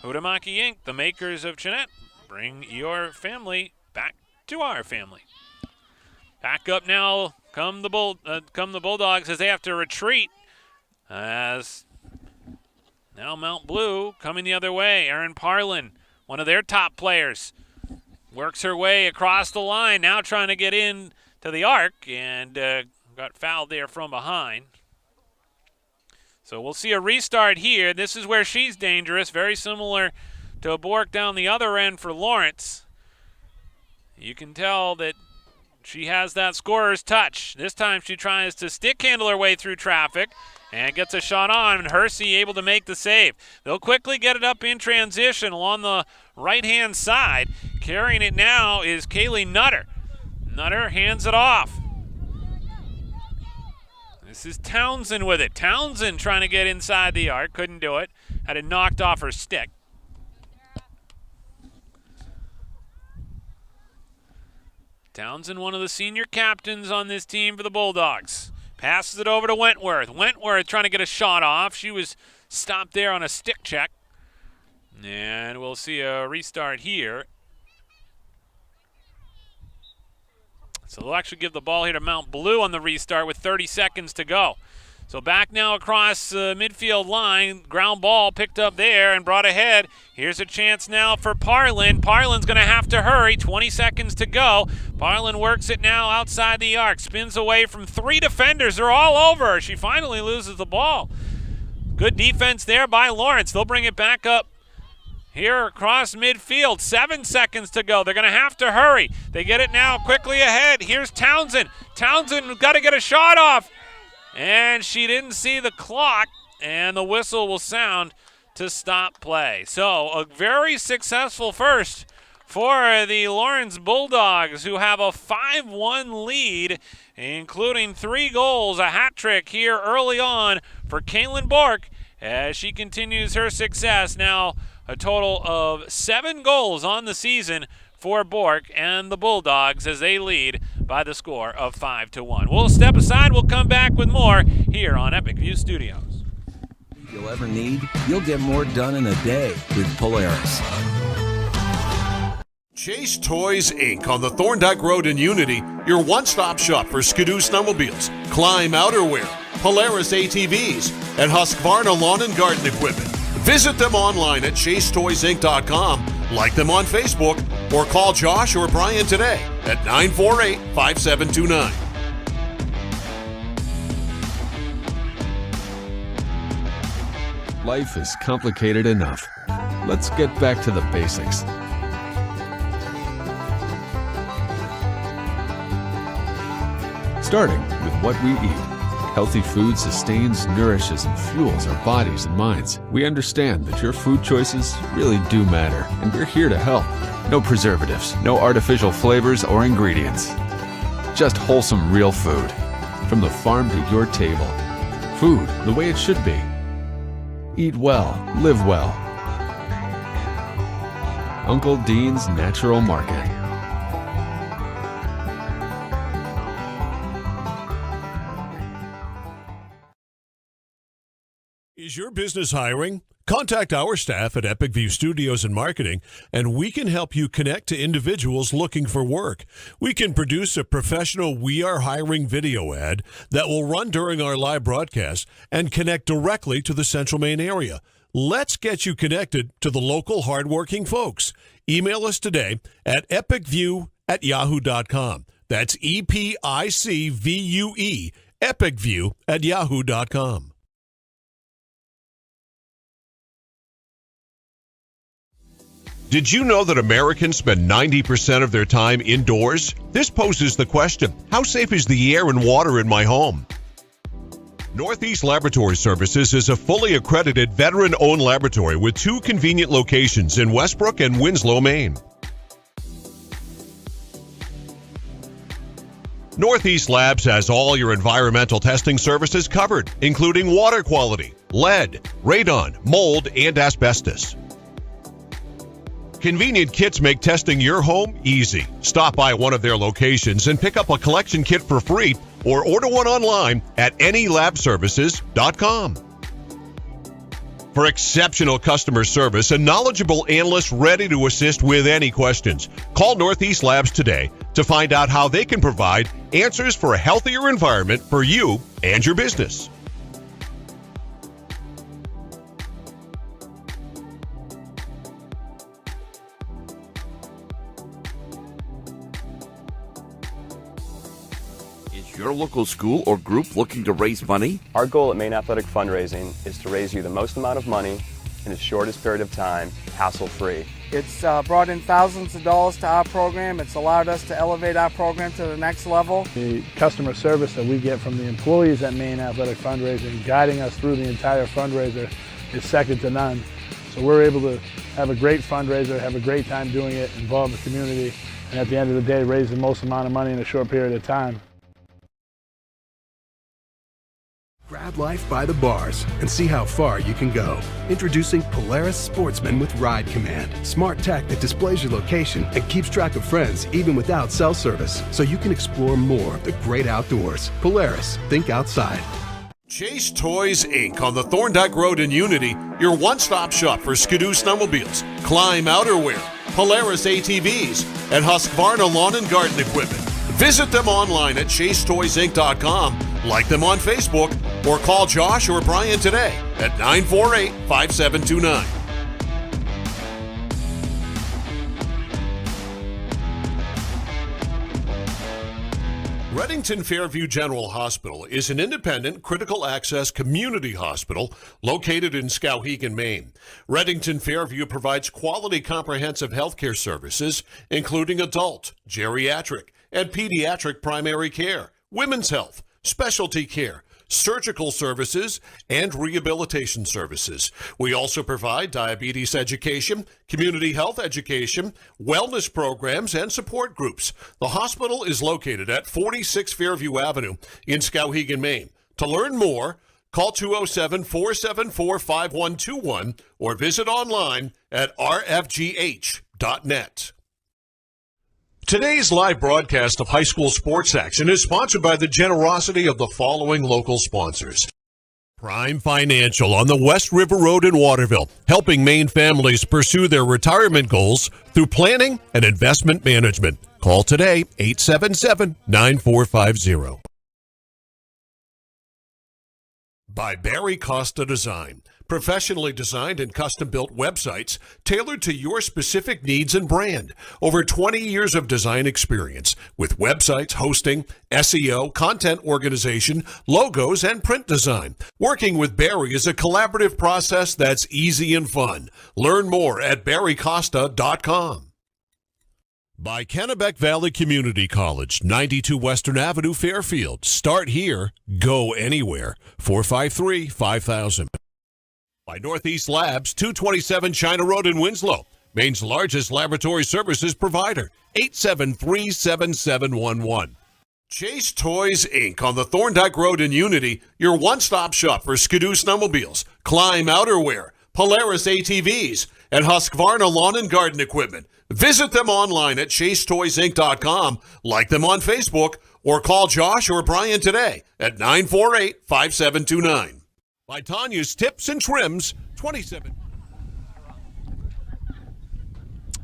Hutamaki Inc., the makers of Chinette. Bring your family back to our family. Back up now come the Bulldogs as they have to retreat. As now Mount Blue coming the other way. Erin Parlin, one of their top players, works her way across the line. Now trying to get in to the arc and got fouled there from behind. So we'll see a restart here. This is where she's dangerous. Very similar to Bork down the other end for Lawrence. You can tell that she has that scorer's touch. This time she tries to stick handle her way through traffic and gets a shot on, and Hersey able to make the save. They'll quickly get it up in transition along the right-hand side. Carrying it now is Kaylee Nutter. Nutter hands it off. This is Townsend with it. Townsend trying to get inside the arc. Couldn't do it. Had it knocked off her stick. Townsend, one of the senior captains on this team for the Bulldogs. Passes it over to Wentworth. Wentworth trying to get a shot off. She was stopped there on a stick check. And we'll see a restart here. So they'll actually give the ball here to Mount Blue on the restart with 30 seconds to go. So back now across the midfield line. Ground ball picked up there and brought ahead. Here's a chance now for Parlin. Parlin's going to have to hurry. 20 seconds to go. Parlin works it now outside the arc. Spins away from 3 defenders. They're all over her. She finally loses the ball. Good defense there by Lawrence. They'll bring it back up here across midfield. 7 seconds to go. They're going to have to hurry. They get it now quickly ahead. Here's Townsend. Townsend got to get a shot off. And she didn't see the clock, and the whistle will sound to stop play. So a very successful first for the Lawrence Bulldogs, who have a 5-1 lead, including 3 goals, a hat trick here early on for Caitlin Bork as she continues her success. Now a total of 7 goals on the season for Bork and the Bulldogs as they lead by the score of 5-1. We'll step aside. We'll come back with more here on Epic View Studios. You'll ever need, you'll get more done in a day with Polaris. Chase Toys Inc. on the Thorndike Road in Unity, your one-stop shop for Skidoo snowmobiles, Climb outerwear, Polaris ATVs, and Husqvarna lawn and garden equipment. Visit them online at chasetoysinc.com, like them on Facebook, or call Josh or Brian today at 948-5729. Life is complicated enough. Let's get back to the basics. Starting with what we eat. Healthy food sustains, nourishes, and fuels our bodies and minds. We understand that your food choices really do matter, and we're here to help. No preservatives, no artificial flavors or ingredients. Just wholesome, real food. From the farm to your table. Food the way it should be. Eat well, live well. Uncle Dean's Natural Market. Is your business hiring? Contact our staff at Epic View Studios and Marketing, and we can help you connect to individuals looking for work. We can produce a professional "We Are Hiring" video ad that will run during our live broadcast and connect directly to the Central Maine area. Let's get you connected to the local hardworking folks. Email us today at epicview@yahoo.com. That's EPICVUE, epicview@yahoo.com. Did you know that Americans spend 90% of their time indoors? This poses the question, how safe is the air and water in my home? Northeast Laboratory Services is a fully accredited veteran-owned laboratory with 2 convenient locations in Westbrook and Winslow, Maine. Northeast Labs has all your environmental testing services covered, including water quality, lead, radon, mold, and asbestos. Convenient kits make testing your home easy. Stop by one of their locations and pick up a collection kit for free or order one online at anylabservices.com. For exceptional customer service and knowledgeable analysts ready to assist with any questions, call Northeast Labs today to find out how they can provide answers for a healthier environment for you and your business. Your local school or group looking to raise money? Our goal at Maine Athletic Fundraising is to raise you the most amount of money in the shortest period of time, hassle-free. It's brought in thousands of dollars to our program. It's allowed us to elevate our program to the next level. The customer service that we get from the employees at Maine Athletic Fundraising, guiding us through the entire fundraiser, is second to none. So we're able to have a great fundraiser, have a great time doing it, involve the community, and at the end of the day, raise the most amount of money in a short period of time. Grab life by the bars and see how far you can go. Introducing Polaris Sportsman with Ride Command. Smart tech that displays your location and keeps track of friends even without cell service, so you can explore more of the great outdoors. Polaris, think outside. Chase Toys Inc. on the Thorndike Road in Unity, your one-stop shop for Skidoo snowmobiles, Climb outerwear, Polaris ATVs, and Husqvarna lawn and garden equipment. Visit them online at chasetoysinc.com, like them on Facebook, or call Josh or Brian today at 948-5729. Reddington Fairview General Hospital is an independent critical access community hospital located in Skowhegan, Maine. Reddington Fairview provides quality comprehensive healthcare services, including adult, geriatric, and pediatric primary care, women's health, specialty care, surgical services, and rehabilitation services. We also provide diabetes education, community health education, wellness programs, and support groups. The hospital is located at 46 Fairview Avenue in Skowhegan, Maine. To learn more, call 207-474-5121 or visit online at rfgh.net. Today's live broadcast of high school sports action is sponsored by the generosity of the following local sponsors. Prime Financial on the West River Road in Waterville, helping Maine families pursue their retirement goals through planning and investment management. Call today, 877-9450. By Barry Costa Design. Professionally designed and custom-built websites tailored to your specific needs and brand. Over 20 years of design experience with websites, hosting, SEO, content organization, logos, and print design. Working with Barry is a collaborative process that's easy and fun. Learn more at barrycosta.com. By Kennebec Valley Community College, 92 Western Avenue, Fairfield. Start here, go anywhere. 453-5000. By Northeast Labs, 227 China Road in Winslow, Maine's largest laboratory services provider, 873-7711. Chase Toys, Inc. on the Thorndike Road in Unity, your one-stop shop for Skidoo snowmobiles, Climb outerwear, Polaris ATVs, and Husqvarna lawn and garden equipment. Visit them online at chasetoysinc.com, like them on Facebook, or call Josh or Brian today at 948-5729. By Tanya's Tips and Trims, 27.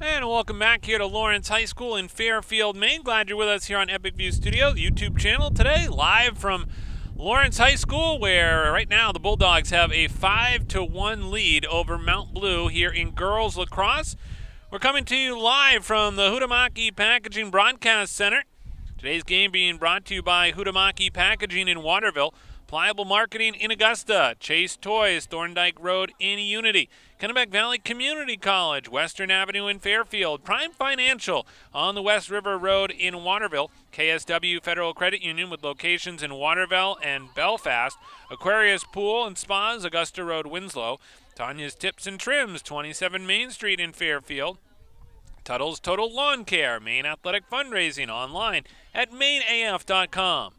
And welcome back here to Lawrence High School in Fairfield, Maine. Glad you're with us here on Epic View Studio, the YouTube channel today, live from Lawrence High School, where right now the Bulldogs have a 5-1 lead over Mount Blue here in girls lacrosse. We're coming to you live from the Huhtamaki Packaging Broadcast Center. Today's game being brought to you by Huhtamaki Packaging in Waterville, Pliable Marketing in Augusta, Chase Toys, Thorndike Road in Unity, Kennebec Valley Community College, Western Avenue in Fairfield, Prime Financial on the West River Road in Waterville, KSW Federal Credit Union with locations in Waterville and Belfast, Aquarius Pool and Spas, Augusta Road, Winslow, Tanya's Tips and Trims, 27 Main Street in Fairfield, Tuttle's Total Lawn Care, Maine Athletic Fundraising online at mainaf.com.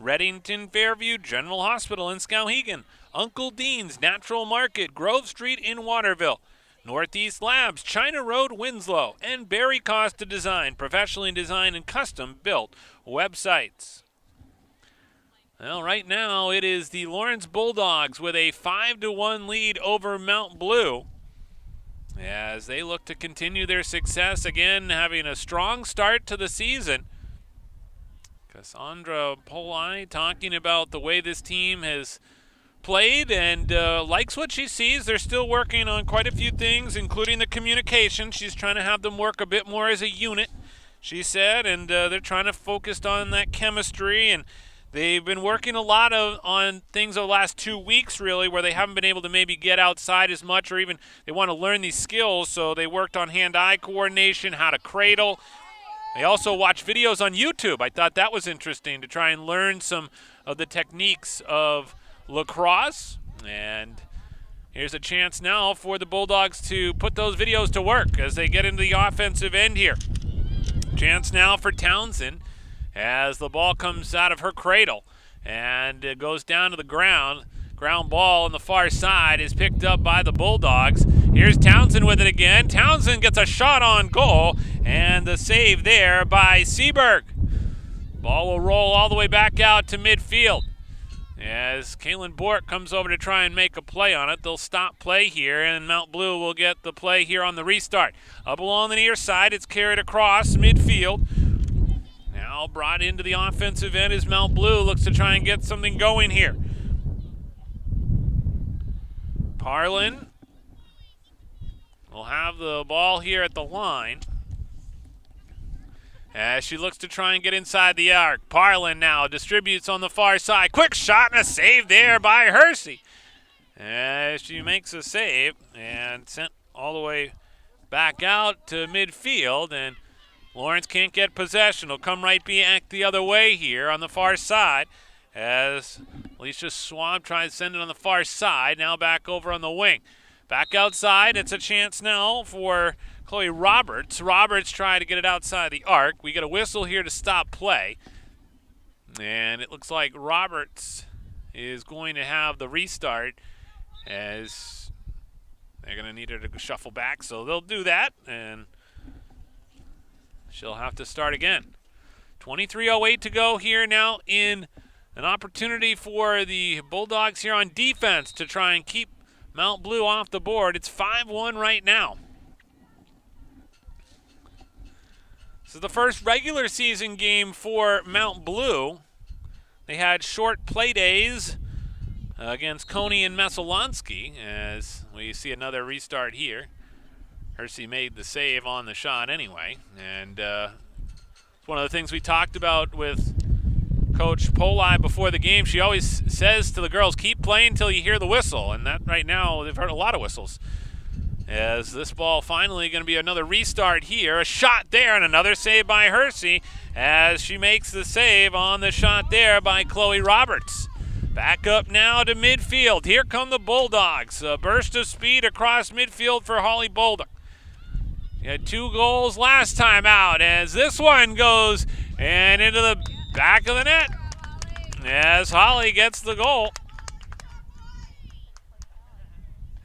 Reddington Fairview General Hospital in Skowhegan, Uncle Dean's Natural Market, Grove Street in Waterville, Northeast Labs, China Road, Winslow, and Barry Costa Design, professionally designed and custom built websites. Well, right now it is the Lawrence Bulldogs with a 5-1 lead over Mount Blue as they look to continue their success, again having a strong start to the season. Cassandra Poli talking about the way this team has played and likes what she sees. They're still working on quite a few things, including the communication. She's trying to have them work a bit more as a unit, she said, and they're trying to focus on that chemistry. And they've been working a lot on things over the last 2 weeks, really, where they haven't been able to maybe get outside as much, or even they want to learn these skills. So they worked on hand-eye coordination, how to cradle. They also watch videos on YouTube. I thought that was interesting to try and learn some of the techniques of lacrosse. And here's a chance now for the Bulldogs to put those videos to work as they get into the offensive end here. Chance now for Townsend as the ball comes out of her cradle and it goes down to the ground. Ground ball on the far side is picked up by the Bulldogs. Here's Townsend with it again. Townsend gets a shot on goal, and the save there by Seberg. Ball will roll all the way back out to midfield as Kaylin Bork comes over to try and make a play on it. They'll stop play here, and Mount Blue will get the play here on the restart. Up along the near side, it's carried across midfield. Now brought into the offensive end as Mount Blue looks to try and get something going here. Parlin will have the ball here at the line as she looks to try and get inside the arc. Parlin now distributes on the far side. Quick shot and a save there by Hersey as she makes a save and sent all the way back out to midfield, and Lawrence can't get possession. It'll come right back the other way here on the far side as Alicia Schwab tries to send it on the far side. Now back over on the wing. Back outside. It's a chance now for Chloe Roberts. Roberts trying to get it outside the arc. We get a whistle here to stop play. And it looks like Roberts is going to have the restart as they're going to need her to shuffle back. So they'll do that, and she'll have to start again. 23:08 to go here now in an opportunity for the Bulldogs here on defense to try and keep Mount Blue off the board. It's 5-1 right now. This is the first regular season game for Mount Blue. They had short play days against Coney and Messalonsky as we see another restart here. Hersey made the save on the shot anyway. And it's one of the things we talked about with Coach Poli before the game. She always says to the girls, keep playing until you hear the whistle. And that right now, they've heard a lot of whistles. As this ball finally going to be another restart here. A shot there and another save by Hersey as she makes the save on the shot there by Chloe Roberts. Back up now to midfield. Here come the Bulldogs. A burst of speed across midfield for Holly Bolduc. She had 2 goals last time out as this one goes and into the back of the net as Holly gets the goal.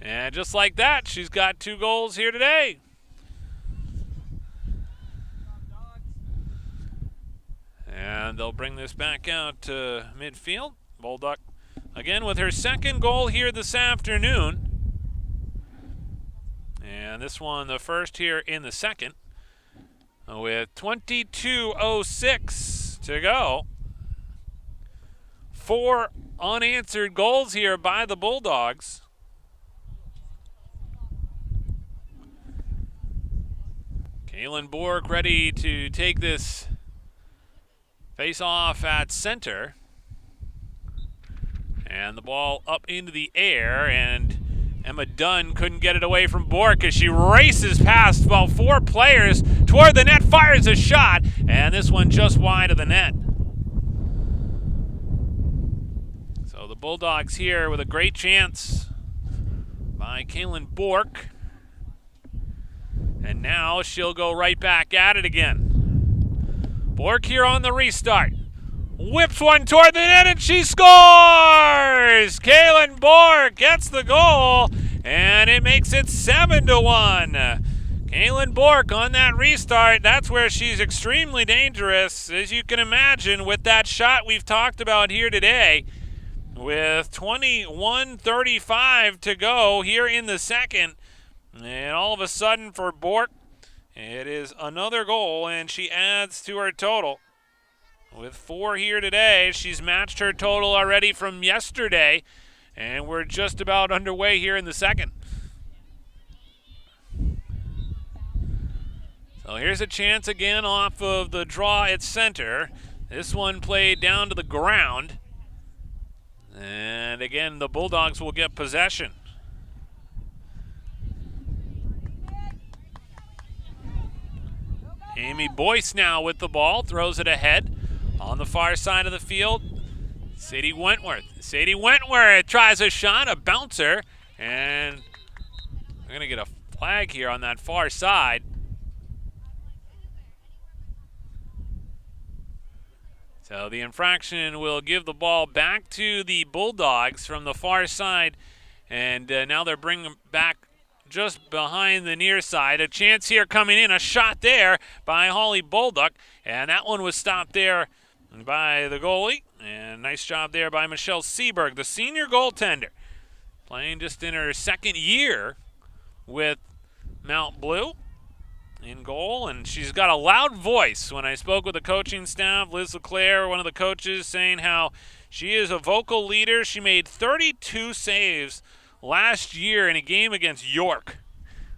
And just like that, she's got 2 goals here today. And they'll bring this back out to midfield. Bolduc again with her 2nd goal here this afternoon. And this one the first here in the 2nd. With 22:06 to go. 4 unanswered goals here by the Bulldogs. Kaylin Bork ready to take this face-off at center. And the ball up into the air, and Emma Dunn couldn't get it away from Bork as she races past about 4 players toward the net, fires a shot, and this one just wide of the net. So the Bulldogs here with a great chance by Kaylin Bork. And now she'll go right back at it again. Bork here on the restart. Whips one toward the net and she scores! Kaylin Bork gets the goal and it makes it 7-1. Kaylin Bork on that restart, that's where she's extremely dangerous, as you can imagine, with that shot we've talked about here today. With 21:35 to go here in the 2nd. And all of a sudden for Bork, it is another goal, and she adds to her total. With 4 here today, she's matched her total already from yesterday, and we're just about underway here in the 2nd. So here's a chance again off of the draw at center. This one played down to the ground. And again, the Bulldogs will get possession. Amy Boyce now with the ball, throws it ahead on the far side of the field. Sadie Wentworth tries a shot, a bouncer, and we're going to get a flag here on that far side. So the infraction will give the ball back to the Bulldogs from the far side, and now they're bringing back just behind the near side. A chance here coming in, a shot there by Holly Bolduc, and that one was stopped there by the goalie. And nice job there by Michelle Seberg, the senior goaltender, playing just in her 2nd year with Mount Blue in goal, and she's got a loud voice. When I spoke with the coaching staff, Liz LeClaire, one of the coaches, saying how she is a vocal leader. She made 32 saves last year in a game against York.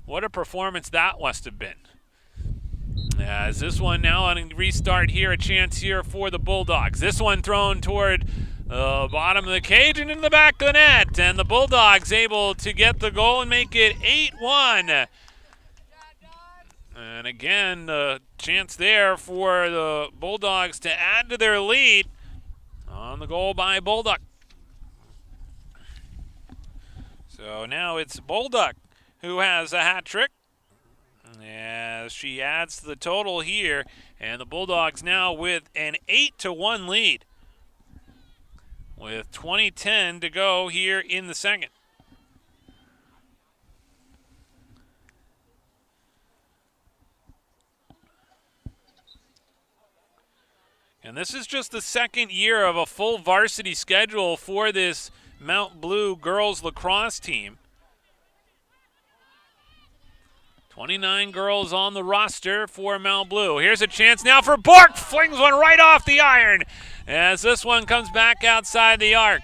What a performance that must have been. As this one now on a restart here, a chance here for the Bulldogs. This one thrown toward the bottom of the cage and into the back of the net. And the Bulldogs able to get the goal and make it 8-1. And again, the chance there for the Bulldogs to add to their lead on the goal by Bolduc. So now it's Bolduc who has a hat trick, as she adds to the total here, and the Bulldogs now with an 8-1 lead with 20:10 to go here in the second. And this is just the second year of a full varsity schedule for this Mount Blue girls lacrosse team. 29 girls on the roster for Mount Blue. Here's a chance now for Bork. Flings one right off the iron as this one comes back outside the arc.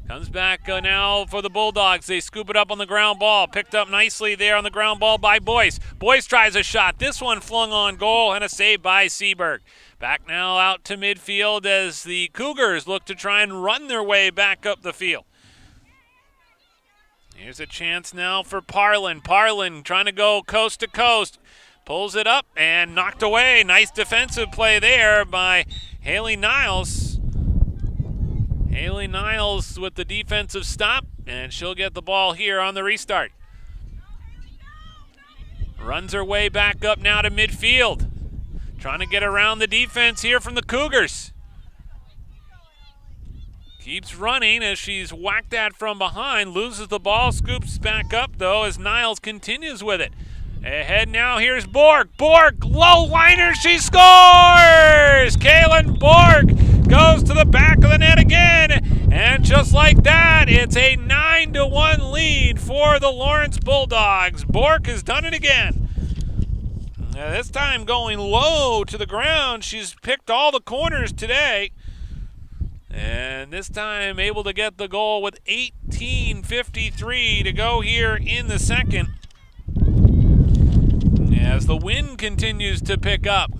Comes back now for the Bulldogs. They scoop it up on the ground ball. Picked up nicely there on the ground ball by Boyce. Boyce tries a shot. This one flung on goal and a save by Seaberg. Back now out to midfield as the Cougars look to try and run their way back up the field. Here's a chance now for Parlin. Parlin trying to go coast to coast. Pulls it up and knocked away. Nice defensive play there by Haley Niles. Haley Niles with the defensive stop, and she'll get the ball here on the restart. Runs her way back up now to midfield. Trying to get around the defense here from the Cougars. Keeps running as she's whacked at from behind. Loses the ball, scoops back up though as Niles continues with it. Ahead now, here's Borg. Borg, low liner, she scores! Kaylin Borg goes to the back of the net again. And just like that, it's a 9-1 lead for the Lawrence Bulldogs. Borg has done it again. Now this time going low to the ground. She's picked all the corners today. And this time able to get the goal with 18:53 to go here in the second. As the wind continues to pick up.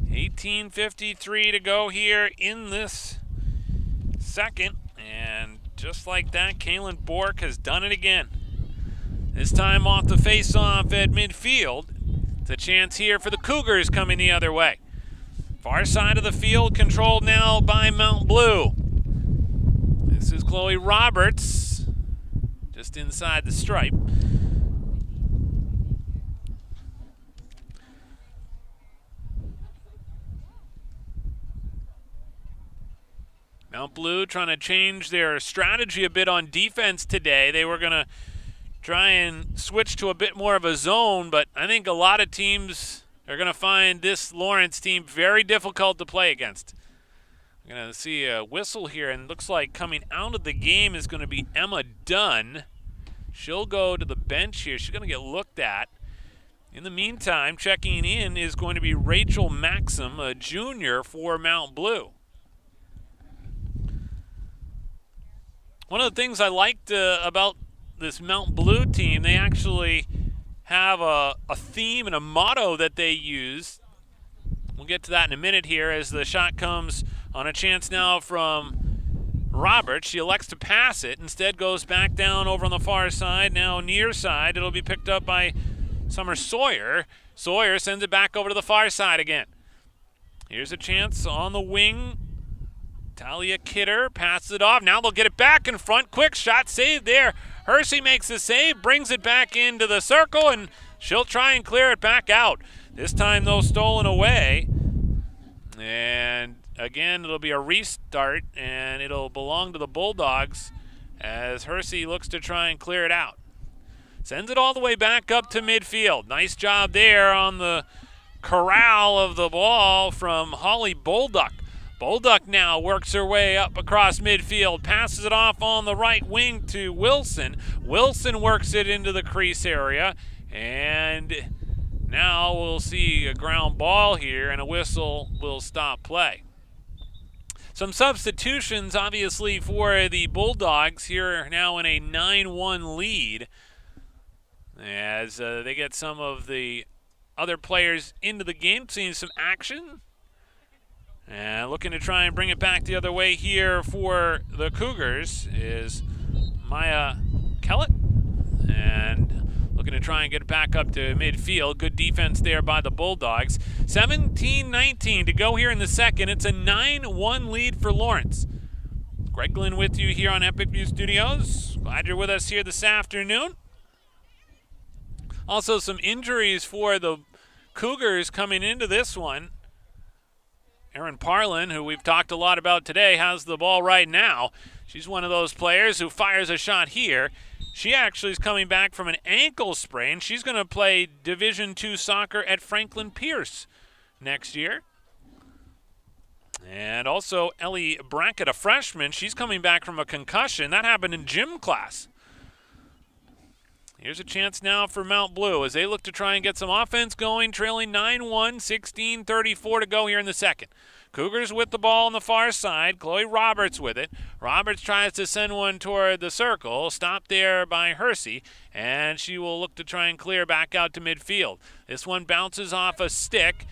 $18:53 to go here in this second. And just like that, Kaylin Bork has done it again. This time off the face-off at midfield. It's a chance here for the Cougars coming the other way. Far side of the field controlled now by Mount Blue. This is Chloe Roberts, just inside the stripe. Mount Blue trying to change their strategy a bit on defense today. They were going to try and switch to a bit more of a zone, but I think a lot of teams are going to find this Lawrence team very difficult to play against. We're going to see a whistle here, and looks like coming out of the game is going to be Emma Dunn. She'll go to the bench here. She's going to get looked at. In the meantime, checking in is going to be Rachel Maxim, a junior for Mount Blue. One of the things I liked about this Mount Blue team, they actually have a theme and a motto that they use. We'll get to that in a minute here as the shot comes on a chance now from Roberts. She elects to pass it, instead goes back down over on the far side, now near side. It'll be picked up by Summer Sawyer. Sawyer sends it back over to the far side again. Here's a chance on the wing. Talia Kidder passes it off. Now they'll get it back in front. Quick shot saved there. Hersey makes the save, brings it back into the circle, and she'll try and clear it back out. This time, though, stolen away. And again, it'll be a restart, and it'll belong to the Bulldogs as Hersey looks to try and clear it out. Sends it all the way back up to midfield. Nice job there on the corral of the ball from Holly Bolduc. Bolduc now works her way up across midfield, passes it off on the right wing to Wilson. Wilson works it into the crease area, and now we'll see a ground ball here, and a whistle will stop play. Some substitutions, obviously, for the Bulldogs here now in a 9-1 lead as they get some of the other players into the game, seeing some action. And looking to try and bring it back the other way here for the Cougars is Maya Kellett. And looking looking to try and get it back up to midfield. Good defense there by the Bulldogs. 17-19 to go here in the second. It's a 9-1 lead for Lawrence. Greg Glenn with you here on Epic View Studios. Glad you're with us here this afternoon. Also some injuries for the Cougars coming into this one. Erin Parlin, who we've talked a lot about today, has the ball right now. She's one of those players who fires a shot here. She actually is coming back from an ankle sprain. She's going to play Division II soccer at Franklin Pierce next year. And also Ellie Brackett, a freshman, she's coming back from a concussion. That happened in gym class. Here's a chance now for Mount Blue as they look to try and get some offense going, trailing 9-1, 16:34 to go here in the second. Cougars with the ball on the far side. Chloe Roberts with it. Roberts tries to send one toward the circle. Stopped there by Hersey, and she will look to try and clear back out to midfield. This one bounces off a stick,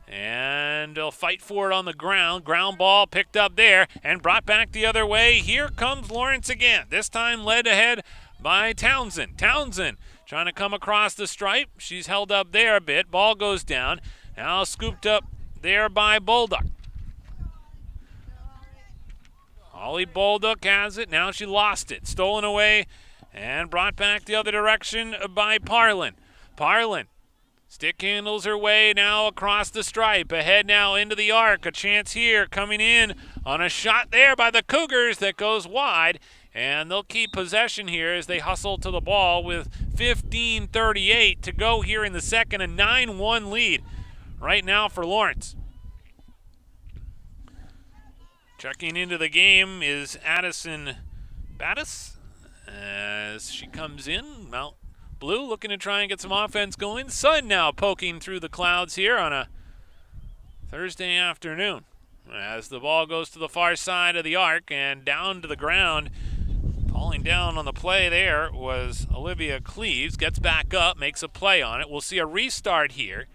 and they'll fight for it on the ground. Ground ball picked up there and brought back the other way. Here comes Lawrence again, this time led ahead by Townsend. Townsend trying to come across the stripe. She's held up there a bit. Ball goes down. Now scooped up there by Bolduc. Holly Bolduc has it. Now she lost it. Stolen away and brought back the other direction by Parlin. Parlin stick handles her way now across the stripe. Ahead now into the arc. A chance here coming in on a shot there by the Cougars that goes wide. And they'll keep possession here as they hustle to the ball with 15:38 to go here in the second. A 9-1 lead right now for Lawrence. Checking into the game is Addison Battis as she comes in. Mount Blue looking to try and get some offense going. Sun now poking through the clouds here on a Thursday afternoon as the ball goes to the far side of the arc and down to the ground. Falling down on the play there was Olivia Cleaves. Gets back up, makes a play on it. We'll see a restart here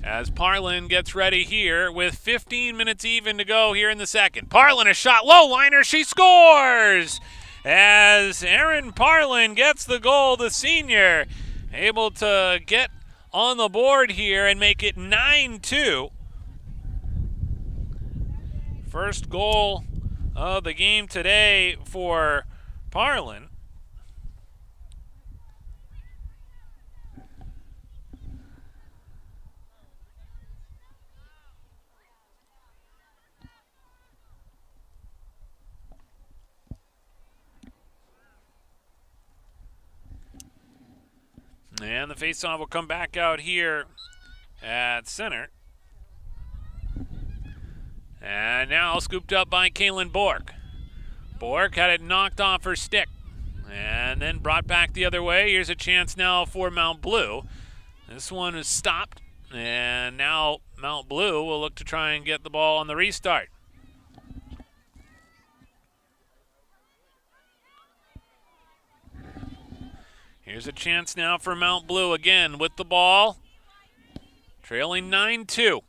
as Parlin gets ready here with 15 minutes even to go here in the second. Parlin, a shot, low liner, she scores! As Erin Parlin gets the goal, the senior, able to get on the board here and make it 9-2. First goal of the game today for Parlin. And the faceoff will come back out here at center. And now scooped up by Kaylin Bork. Bork had it knocked off her stick and then brought back the other way. Here's a chance now for Mount Blue. This one is stopped, and now Mount Blue will look to try and get the ball on the restart. Here's a chance now for Mount Blue again with the ball, trailing 9-2.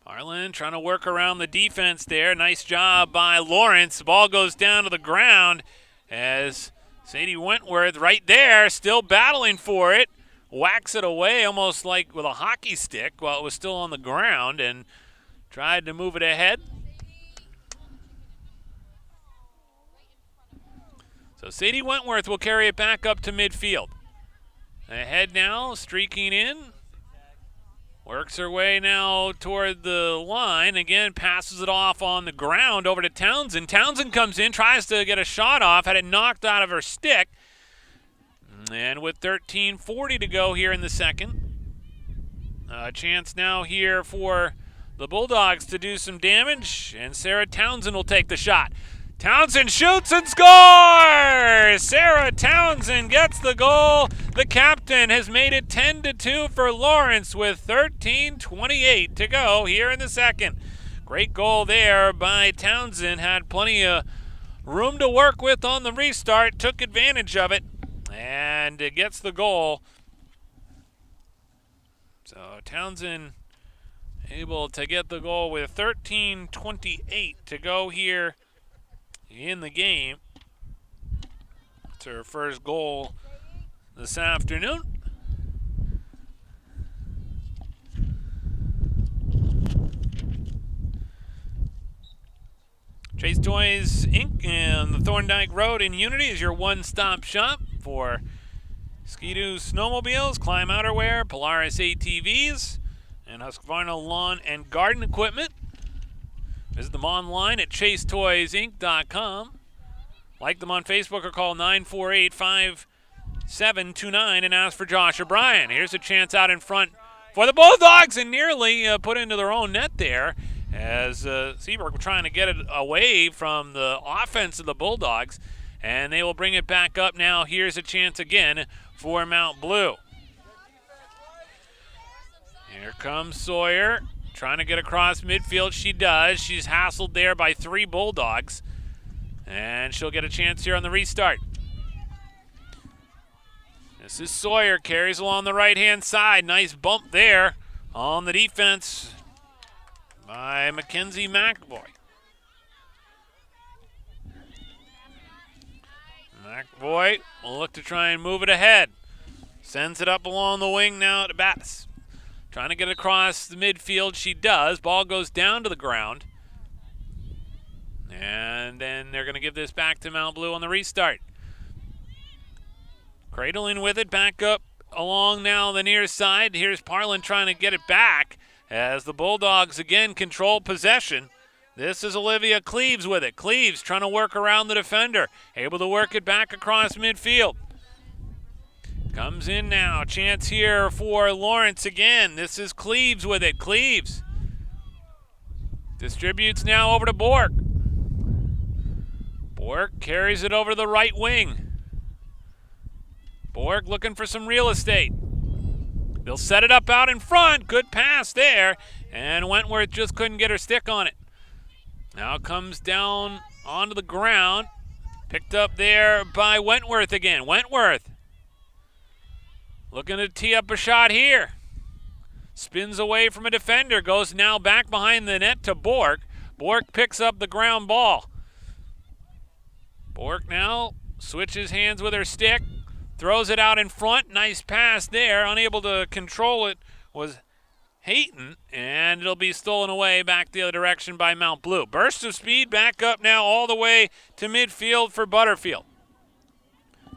Parlin trying to work around the defense there. Nice job by Lawrence. The ball goes down to the ground as Sadie Wentworth right there still battling for it. Whacks it away almost like with a hockey stick while it was still on the ground and tried to move it ahead. So Sadie Wentworth will carry it back up to midfield. Ahead now, streaking in. Works her way now toward the line. Again, passes it off on the ground over to Townsend. Townsend comes in, tries to get a shot off, had it knocked out of her stick. And with 13:40 to go here in the second, a chance now here for the Bulldogs to do some damage, and Sarah Townsend will take the shot. Townsend shoots and scores! Sarah Townsend gets the goal. The captain has made it 10-2 for Lawrence with 13:28 to go here in the second. Great goal there by Townsend. Had plenty of room to work with on the restart. Took advantage of it and gets the goal. So Townsend able to get the goal with 13:28 to go here in the game. It's her first goal this afternoon. Chase Toys Inc. and the Thorndike Road in Unity is your one-stop shop for Ski-Doo snowmobiles, climb outerwear, Polaris ATVs, and Husqvarna lawn and garden equipment. Visit them online at chasetoysinc.com. Like them on Facebook or call 948-5729 and ask for Josh O'Brien. Here's a chance out in front for the Bulldogs and nearly put into their own net there as Seabrook trying to get it away from the offense of the Bulldogs. And they will bring it back up now. Here's a chance again for Mount Blue. Here comes Sawyer trying to get across midfield. She does. She's hassled there by 3 Bulldogs. And she'll get a chance here on the restart. This is Sawyer, carries along the right-hand side. Nice bump there on the defense by Mackenzie McAvoy. McAvoy will look to try and move it ahead. Sends it up along the wing now to Battis. Trying to get across the midfield. She does. Ball goes down to the ground. And then they're going to give this back to Mount Blue on the restart. Cradling with it, back up along now the near side. Here's Parlin trying to get it back as the Bulldogs again control possession. This is Olivia Cleaves with it. Cleaves trying to work around the defender. Able to work it back across midfield. Comes in now. Chance here for Lawrence again. This is Cleaves with it. Cleaves distributes now over to Bork. Bork carries it over to the right wing. Bork looking for some real estate. They'll set it up out in front. Good pass there. And Wentworth just couldn't get her stick on it. Now comes down onto the ground. Picked up there by Wentworth again. Wentworth looking to tee up a shot here. Spins away from a defender. Goes now back behind the net to Bork. Bork picks up the ground ball. Bork now switches hands with her stick. Throws it out in front. Nice pass there. Unable to control it was Hayton. And it'll be stolen away back the other direction by Mount Blue. Burst of speed back up now all the way to midfield for Butterfield.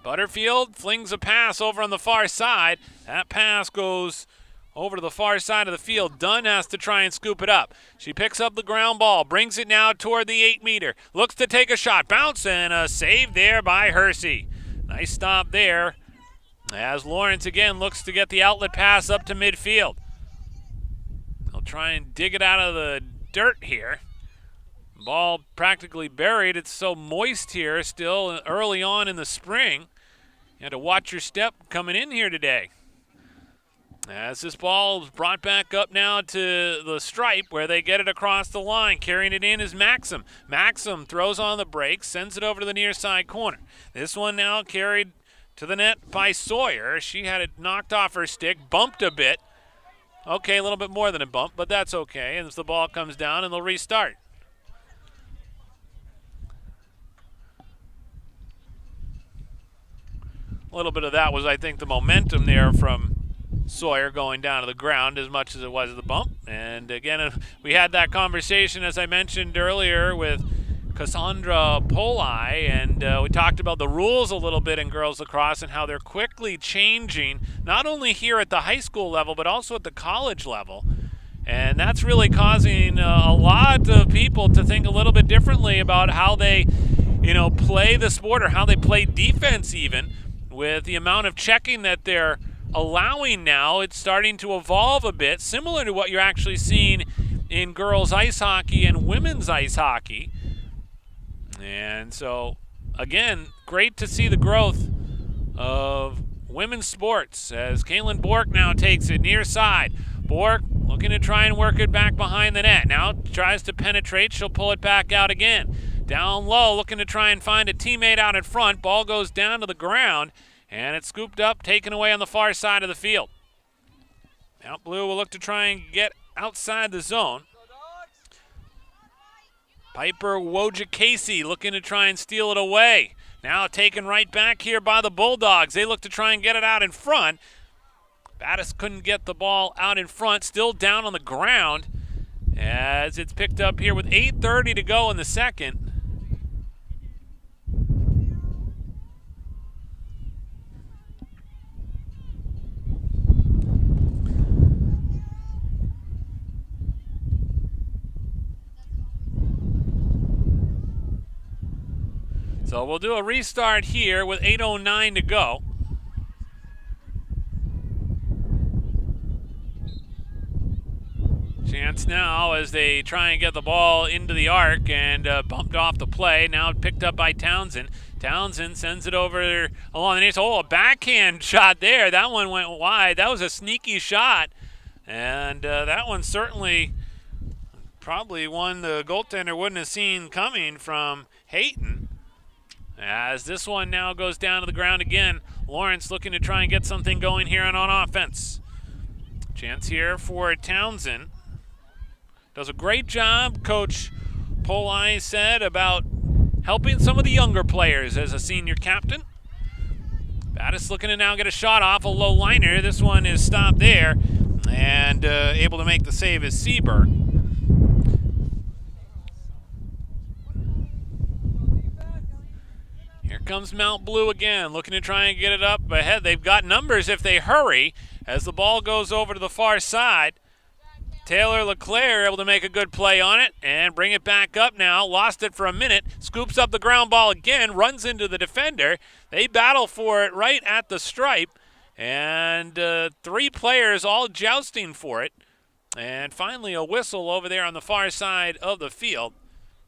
Butterfield flings a pass over on the far side. That pass goes over to the far side of the field. Dunn has to try and scoop it up. She picks up the ground ball, brings it now toward the 8-meter. Looks to take a shot. Bounce and a save there by Hersey. Nice stop there as Lawrence again looks to get the outlet pass up to midfield. They'll try and dig it out of the dirt here. Ball practically buried. It's so moist here still early on in the spring. You had to watch your step coming in here today. As this ball is brought back up now to the stripe where they get it across the line. Carrying it in is Maxim. Maxim throws on the brakes, sends it over to the near side corner. This one now carried to the net by Sawyer. She had it knocked off her stick, bumped a bit. Okay, a little bit more than a bump, but that's okay. And as the ball comes down, and they'll restart. A little bit of that was, I think, the momentum there from Sawyer going down to the ground as much as it was the bump. And again, we had that conversation, as I mentioned earlier, with Cassandra Poli, and we talked about the rules a little bit in girls lacrosse and how they're quickly changing, not only here at the high school level, but also at the college level. And that's really causing a lot of people to think a little bit differently about how they, play the sport or how they play defense even. With the amount of checking that they're allowing now, it's starting to evolve a bit, similar to what you're actually seeing in girls ice hockey and women's ice hockey. And so, again, great to see the growth of women's sports as Kaylin Bork now takes it near side. Bork looking to try and work it back behind the net. Now tries to penetrate. She'll pull it back out again. Down low, looking to try and find a teammate out in front. Ball goes down to the ground, and it's scooped up, taken away on the far side of the field. Mount Blue will look to try and get outside the zone. Piper Wojciechowski looking to try and steal it away. Now taken right back here by the Bulldogs. They look to try and get it out in front. Battis couldn't get the ball out in front, still down on the ground as it's picked up here with 8:30 to go in the second. So we'll do a restart here with 8:09 to go. Chance now as they try and get the ball into the arc and bumped off the play. Now picked up by Townsend. Townsend sends it over along the near. Oh, a backhand shot there. That one went wide. That was a sneaky shot. And that one certainly probably one the goaltender wouldn't have seen coming from Hayton. As this one now goes down to the ground again. Lawrence looking to try and get something going here on offense. Chance here for Townsend. Does a great job, Coach Polai said, about helping some of the younger players as a senior captain. Battis looking to now get a shot off, a low liner. This one is stopped there, and able to make the save is Seaberg. Here comes Mount Blue again, looking to try and get it up ahead. They've got numbers if they hurry as the ball goes over to the far side. Taylor Leclerc able to make a good play on it and bring it back up now. Lost it for a minute. Scoops up the ground ball again. Runs into the defender. They battle for it right at the stripe. And three players all jousting for it. And finally a whistle over there on the far side of the field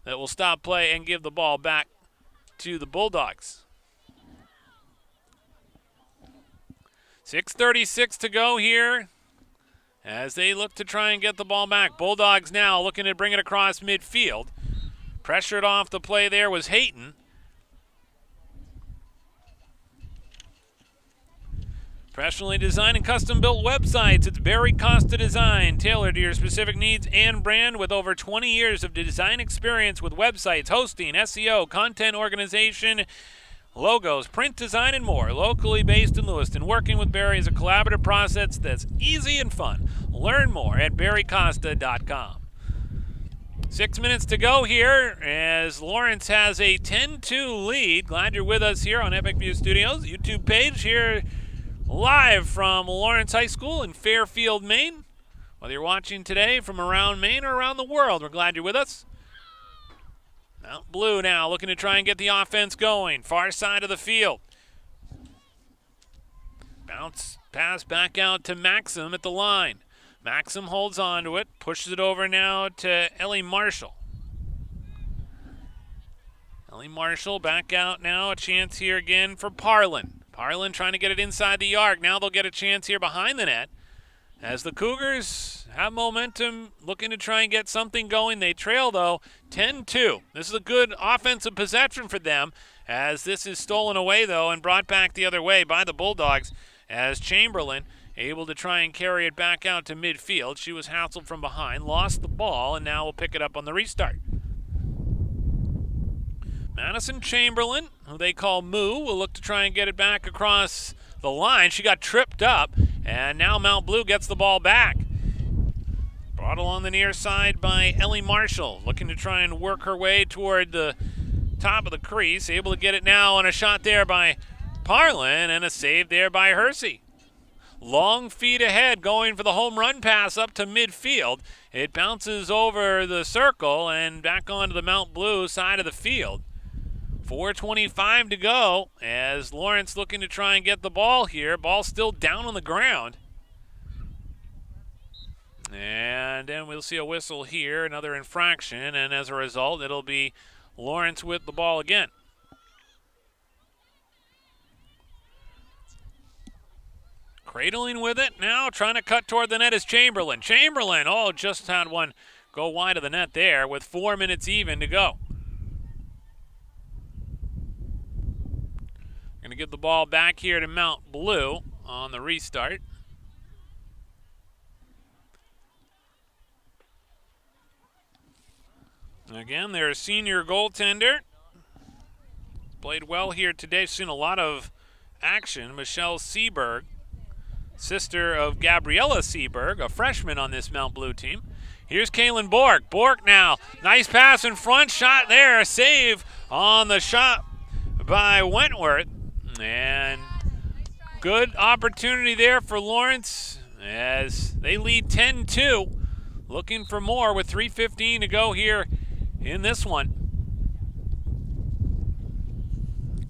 that will stop play and give the ball back to the Bulldogs. 6:36 to go here as they look to try and get the ball back. Bulldogs now looking to bring it across midfield. Pressured off the play there was Hayton. Professionally designed and custom-built websites. It's Barry Costa Design, tailored to your specific needs and brand with over 20 years of design experience with websites, hosting, SEO, content organization, logos, print design, and more. Locally based in Lewiston, working with Barry is a collaborative process that's easy and fun. Learn more at barrycosta.com. 6 minutes to go here as Lawrence has a 10-2 lead. Glad you're with us here on Epic View Studios YouTube page here live from Lawrence High School in Fairfield, Maine. Whether you're watching today from around Maine or around the world, we're glad you're with us. Mount Blue now looking to try and get the offense going. Far side of the field. Bounce pass back out to Maxim at the line. Maxim holds on to it, pushes it over now to Ellie Marshall. Ellie Marshall back out now. A chance here again for Parlin. Parlin trying to get it inside the arc. Now they'll get a chance here behind the net. As the Cougars have momentum, looking to try and get something going. They trail, though, 10-2. This is a good offensive possession for them, as this is stolen away, though, and brought back the other way by the Bulldogs, as Chamberlain able to try and carry it back out to midfield. She was hassled from behind, lost the ball, and now will pick it up on the restart. Madison Chamberlain, who they call Moo, will look to try and get it back across the line. She got tripped up, and now Mount Blue gets the ball back. Brought along the near side by Ellie Marshall, looking to try and work her way toward the top of the crease. Able to get it now on a shot there by Parlin, and a save there by Hersey. Long feet ahead, going for the home run pass up to midfield. It bounces over the circle and back onto the Mount Blue side of the field. 4:25 to go as Lawrence looking to try and get the ball here. Ball still down on the ground. And then we'll see a whistle here, another infraction, and as a result, it'll be Lawrence with the ball again. Cradling with it now, trying to cut toward the net is Chamberlain. Chamberlain, just had one go wide of the net there with 4 minutes even to go. Going to give the ball back here to Mount Blue on the restart. Again, their senior goaltender played well here today. Seen a lot of action. Michelle Seberg, sister of Gabriella Seberg, a freshman on this Mount Blue team. Here's Kaylin Bork. Bork now, nice pass in front, shot there, save on the shot by Wentworth. And good opportunity there for Lawrence as they lead 10-2. Looking for more with 3:15 to go here in this one.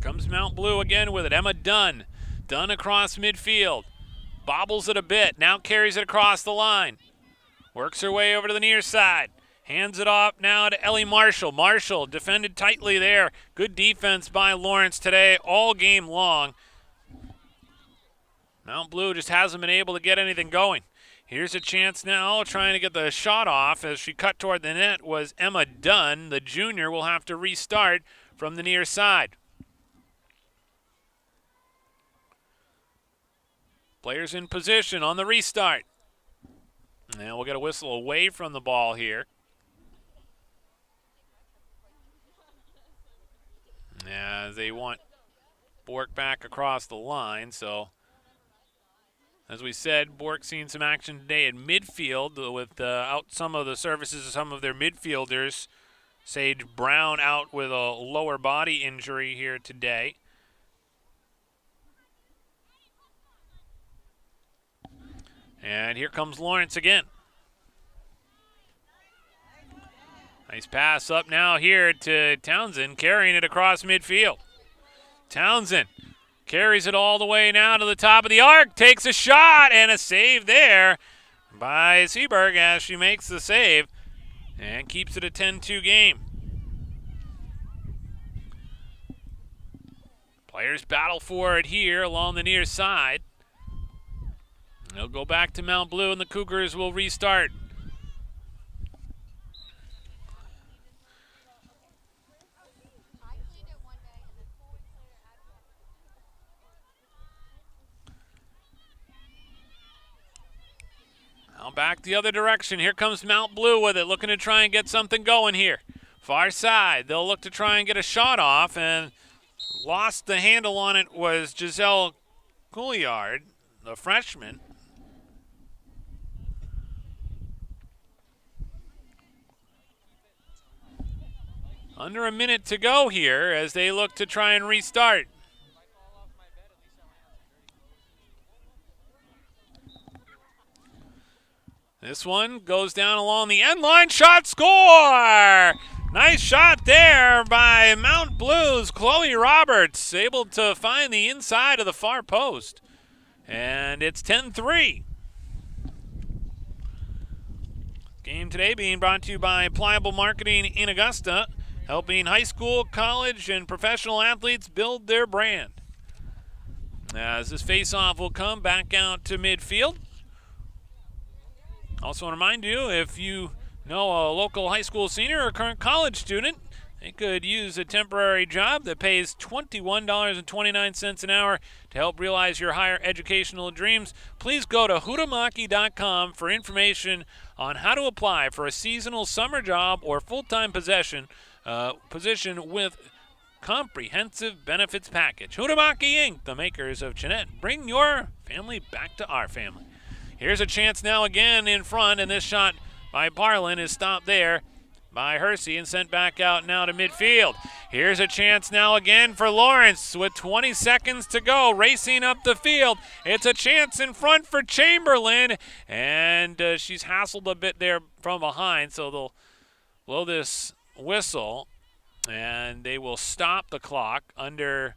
Comes Mount Blue again with it. Emma Dunn. Dunn across midfield. Bobbles it a bit. Now carries it across the line. Works her way over to the near side. Hands it off now to Ellie Marshall. Marshall defended tightly there. Good defense by Lawrence today all game long. Mount Blue just hasn't been able to get anything going. Here's a chance now trying to get the shot off as she cut toward the net was Emma Dunn. The junior will have to restart from the near side. Players in position on the restart. And we'll get a whistle away from the ball here. As they want Bork back across the line. So, as we said, Bork seen some action today in midfield with out some of the services of some of their midfielders. Sage Brown out with a lower body injury here today. And here comes Lawrence again. Nice pass up now here to Townsend, carrying it across midfield. Townsend carries it all the way now to the top of the arc, takes a shot, and a save there by Seberg as she makes the save and keeps it a 10-2 game. Players battle for it here along the near side. They'll go back to Mount Blue, and the Cougars will restart. Now back the other direction. Here comes Mount Blue with it, looking to try and get something going here. Far side, they'll look to try and get a shot off, and lost the handle on it was Giselle Couillard, the freshman. Under a minute to go here as they look to try and restart. This one goes down along the end line. Shot, score! Nice shot there by Mount Blue's Chloe Roberts, able to find the inside of the far post. And it's 10-3. Game today being brought to you by Pliable Marketing in Augusta, helping high school, college, and professional athletes build their brand. As this face-off will come back out to midfield. Also want to remind you, if you know a local high school senior or current college student, they could use a temporary job that pays $21.29 an hour to help realize your higher educational dreams. Please go to hutamaki.com for information on how to apply for a seasonal summer job or full-time position with comprehensive benefits package. Hutamaki Inc., the makers of Chinette. Bring your family back to our family. Here's a chance now again in front, and this shot by Parlin is stopped there by Hersey and sent back out now to midfield. Here's a chance now again for Lawrence with 20 seconds to go, racing up the field. It's a chance in front for Chamberlain, and she's hassled a bit there from behind, so they'll blow this whistle, and they will stop the clock under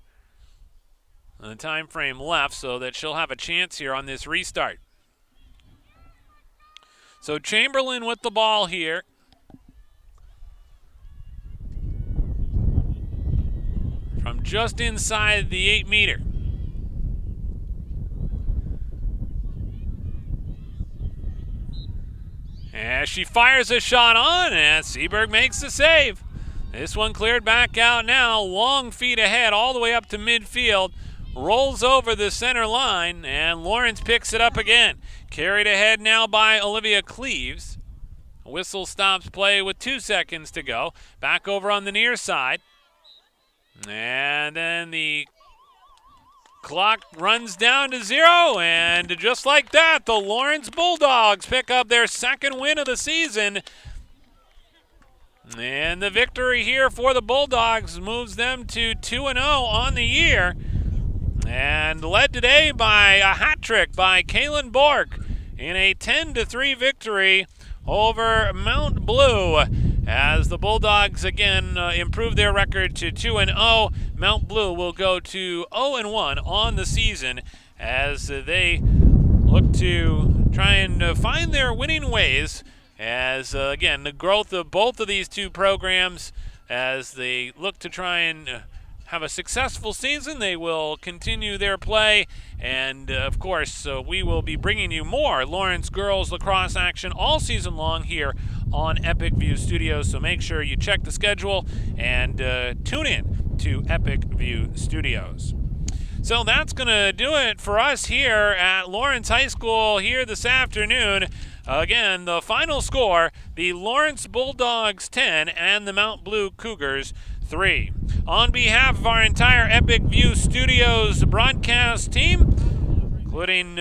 the time frame left so that she'll have a chance here on this restart. So Chamberlain with the ball here. From just inside the 8-meter. As she fires a shot on, and Seberg makes the save. This one cleared back out now, long feet ahead all the way up to midfield. Rolls over the center line, and Lawrence picks it up again. Carried ahead now by Olivia Cleaves. Whistle stops play with 2 seconds to go. Back over on the near side. And then the clock runs down to 0, and just like that, the Lawrence Bulldogs pick up their second win of the season. And the victory here for the Bulldogs moves them to 2-0 on the year. And led today by a hat trick by Kalen Bork in a 10-3 victory over Mount Blue, as the Bulldogs again improve their record to 2-0. Mount Blue will go to 0-1 on the season as they look to try and find their winning ways, as again the growth of both of these two programs, as they look to try and have a successful season. They will continue their play, and of course we will be bringing you more Lawrence girls lacrosse action all season long here on Epic View Studios, so make sure you check the schedule and tune in to Epic View Studios. So that's going to do it for us here at Lawrence High School here this afternoon. Again, the final score, the Lawrence Bulldogs 10 and the Mount Blue Cougars 3. On behalf of our entire Epic View Studios broadcast team, including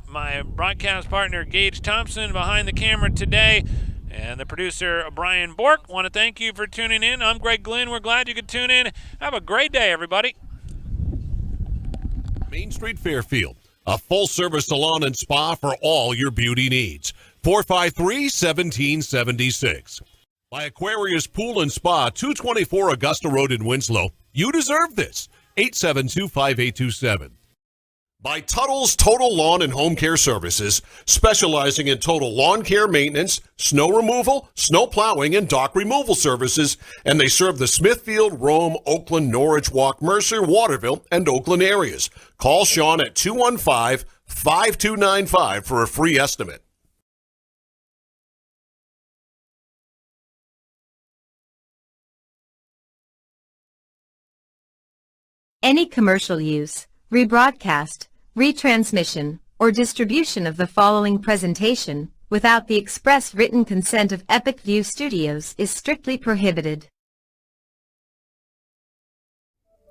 my broadcast partner Gage Thompson behind the camera today, and the producer Brian Bork, want to thank you for tuning in. I'm Greg Glenn. We're glad you could tune in. Have a great day, everybody. Main Street Fairfield, a full-service salon and spa for all your beauty needs. 453-1776. By Aquarius Pool and Spa, 224 Augusta Road in Winslow. You deserve this. 872-5827. By Tuttle's Total Lawn and Home Care Services, specializing in total lawn care maintenance, snow removal, snow plowing, and dock removal services, and they serve the Smithfield, Rome, Oakland, Norwich, Walk, Mercer, Waterville, and Oakland areas. Call Sean at 215-5295 for a free estimate. Any commercial use, rebroadcast, retransmission, or distribution of the following presentation without the express written consent of Epic View Studios is strictly prohibited.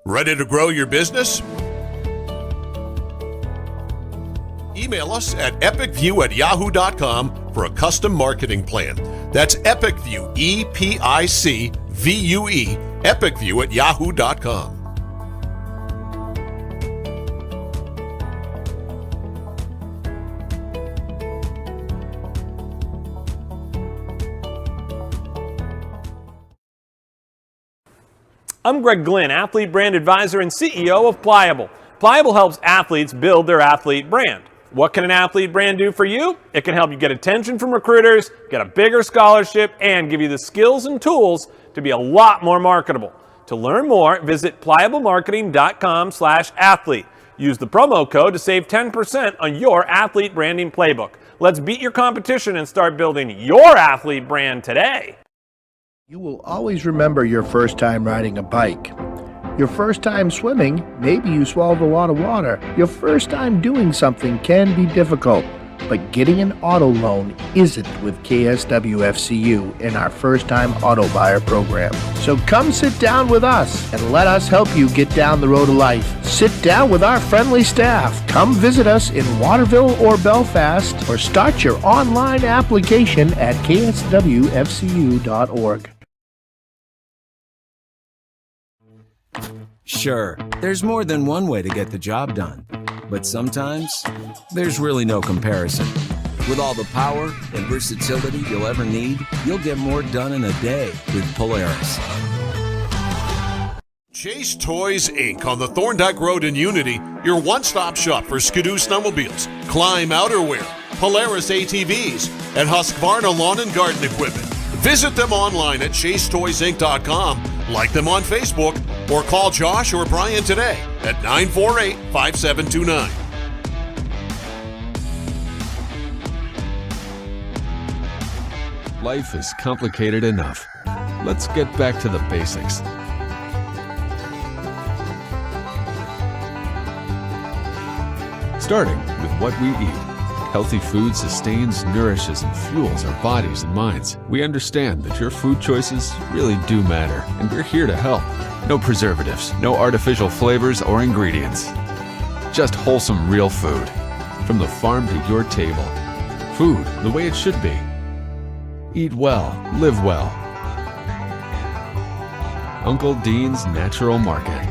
Ready to grow your business? Email us at epicview@yahoo.com for a custom marketing plan. That's EpicView, EPICVUE, epicview@yahoo.com. I'm Greg Glenn, athlete brand advisor and CEO of Pliable. Pliable helps athletes build their athlete brand. What can an athlete brand do for you? It can help you get attention from recruiters, get a bigger scholarship, and give you the skills and tools to be a lot more marketable. To learn more, visit pliablemarketing.com/athlete. Use the promo code to save 10% on your athlete branding playbook. Let's beat your competition and start building your athlete brand today. You will always remember your first time riding a bike. Your first time swimming, maybe you swallowed a lot of water. Your first time doing something can be difficult, but getting an auto loan isn't with KSWFCU in our first time auto buyer program. So come sit down with us and let us help you get down the road of life. Sit down with our friendly staff. Come visit us in Waterville or Belfast, or start your online application at kswfcu.org. Sure, there's more than one way to get the job done, but sometimes there's really no comparison. With all the power and versatility you'll ever need, you'll get more done in a day with Polaris. Chase Toys Inc. on the Thorndike Road in Unity, your one-stop shop for Skidoo snowmobiles, Climb outerwear, Polaris ATVs, and Husqvarna lawn and garden equipment. Visit them online at chasetoysinc.com, like them on Facebook, or call Josh or Brian today at 948-5729. Life is complicated enough. Let's get back to the basics. Starting with what we eat. Healthy food sustains, nourishes, and fuels our bodies and minds. We understand that your food choices really do matter, and we're here to help. No preservatives, no artificial flavors or ingredients. Just wholesome, real food. From the farm to your table. Food the way it should be. Eat well, live well. Uncle Dean's Natural Market.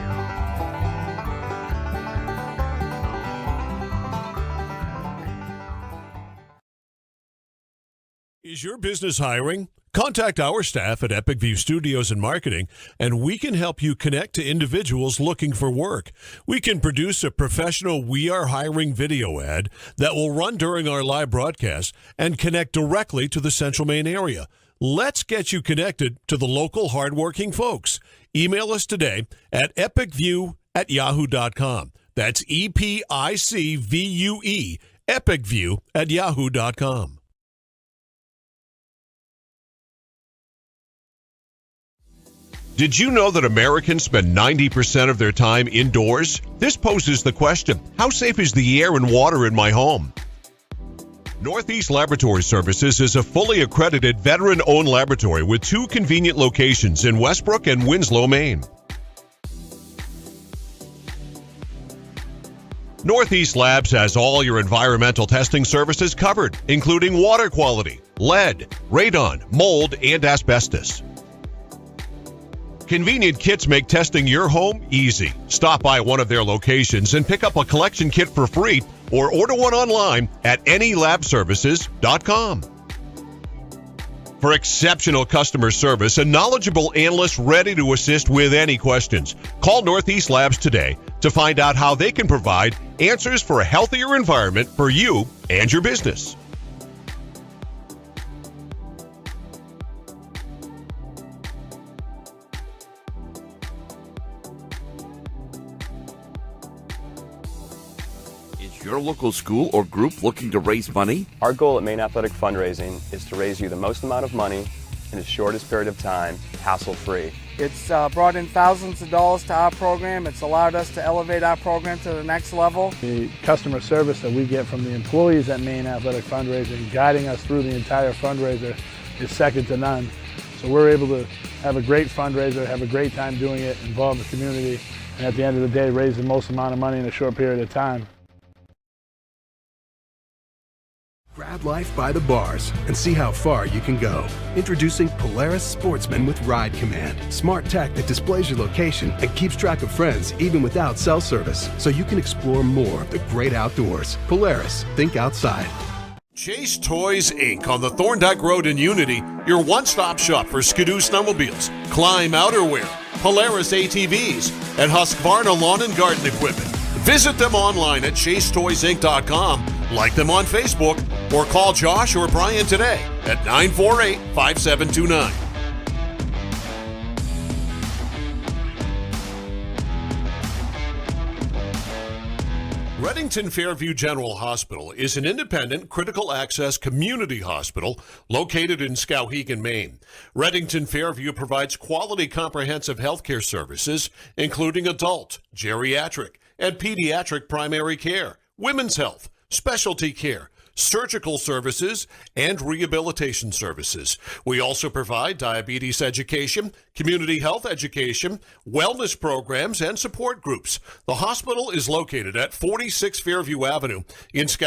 Is your business hiring? Contact our staff at Epic View Studios and Marketing, and we can help you connect to individuals looking for work. We can produce a professional "We Are Hiring" video ad that will run during our live broadcast and connect directly to the Central Maine area. Let's get you connected to the local hardworking folks. Email us today at epicview@yahoo.com. That's EPICVUE, epicview@yahoo.com. Did you know that Americans spend 90% of their time indoors? This poses the question, how safe is the air and water in my home? Northeast Laboratory Services is a fully accredited veteran-owned laboratory with 2 convenient locations in Westbrook and Winslow, Maine. Northeast Labs has all your environmental testing services covered, including water quality, lead, radon, mold, and asbestos. Convenient kits make testing your home easy. Stop by one of their locations and pick up a collection kit for free or order one online at anylabservices.com. For exceptional customer service and knowledgeable analysts ready to assist with any questions, call Northeast Labs today to find out how they can provide answers for a healthier environment for you and your business. Your local school or group looking to raise money? Our goal at Maine Athletic Fundraising is to raise you the most amount of money in the shortest period of time, hassle-free. It's brought in thousands of dollars to our program. It's allowed us to elevate our program to the next level. The customer service that we get from the employees at Maine Athletic Fundraising, guiding us through the entire fundraiser, is second to none. So we're able to have a great fundraiser, have a great time doing it, involve the community, and at the end of the day, raise the most amount of money in a short period of time. Grab life by the bars and see how far you can go. Introducing Polaris Sportsman with Ride Command. Smart tech that displays your location and keeps track of friends even without cell service, so you can explore more of the great outdoors. Polaris, think outside. Chase Toys Inc. on the Thorndike Road in Unity, your one-stop shop for Skidoo snowmobiles, Climb outerwear, Polaris ATVs, and Husqvarna lawn and garden equipment. Visit them online at chasetoysinc.com, like them on Facebook, or call Josh or Brian today at 948-5729. Reddington Fairview General Hospital is an independent critical access community hospital located in Skowhegan, Maine. Reddington Fairview provides quality comprehensive health care services, including adult, geriatric, and pediatric primary care, women's health, specialty care, surgical services, and rehabilitation services. We also provide diabetes education, community health education, wellness programs, and support groups. The hospital is located at 46 Fairview Avenue in Skowhegan.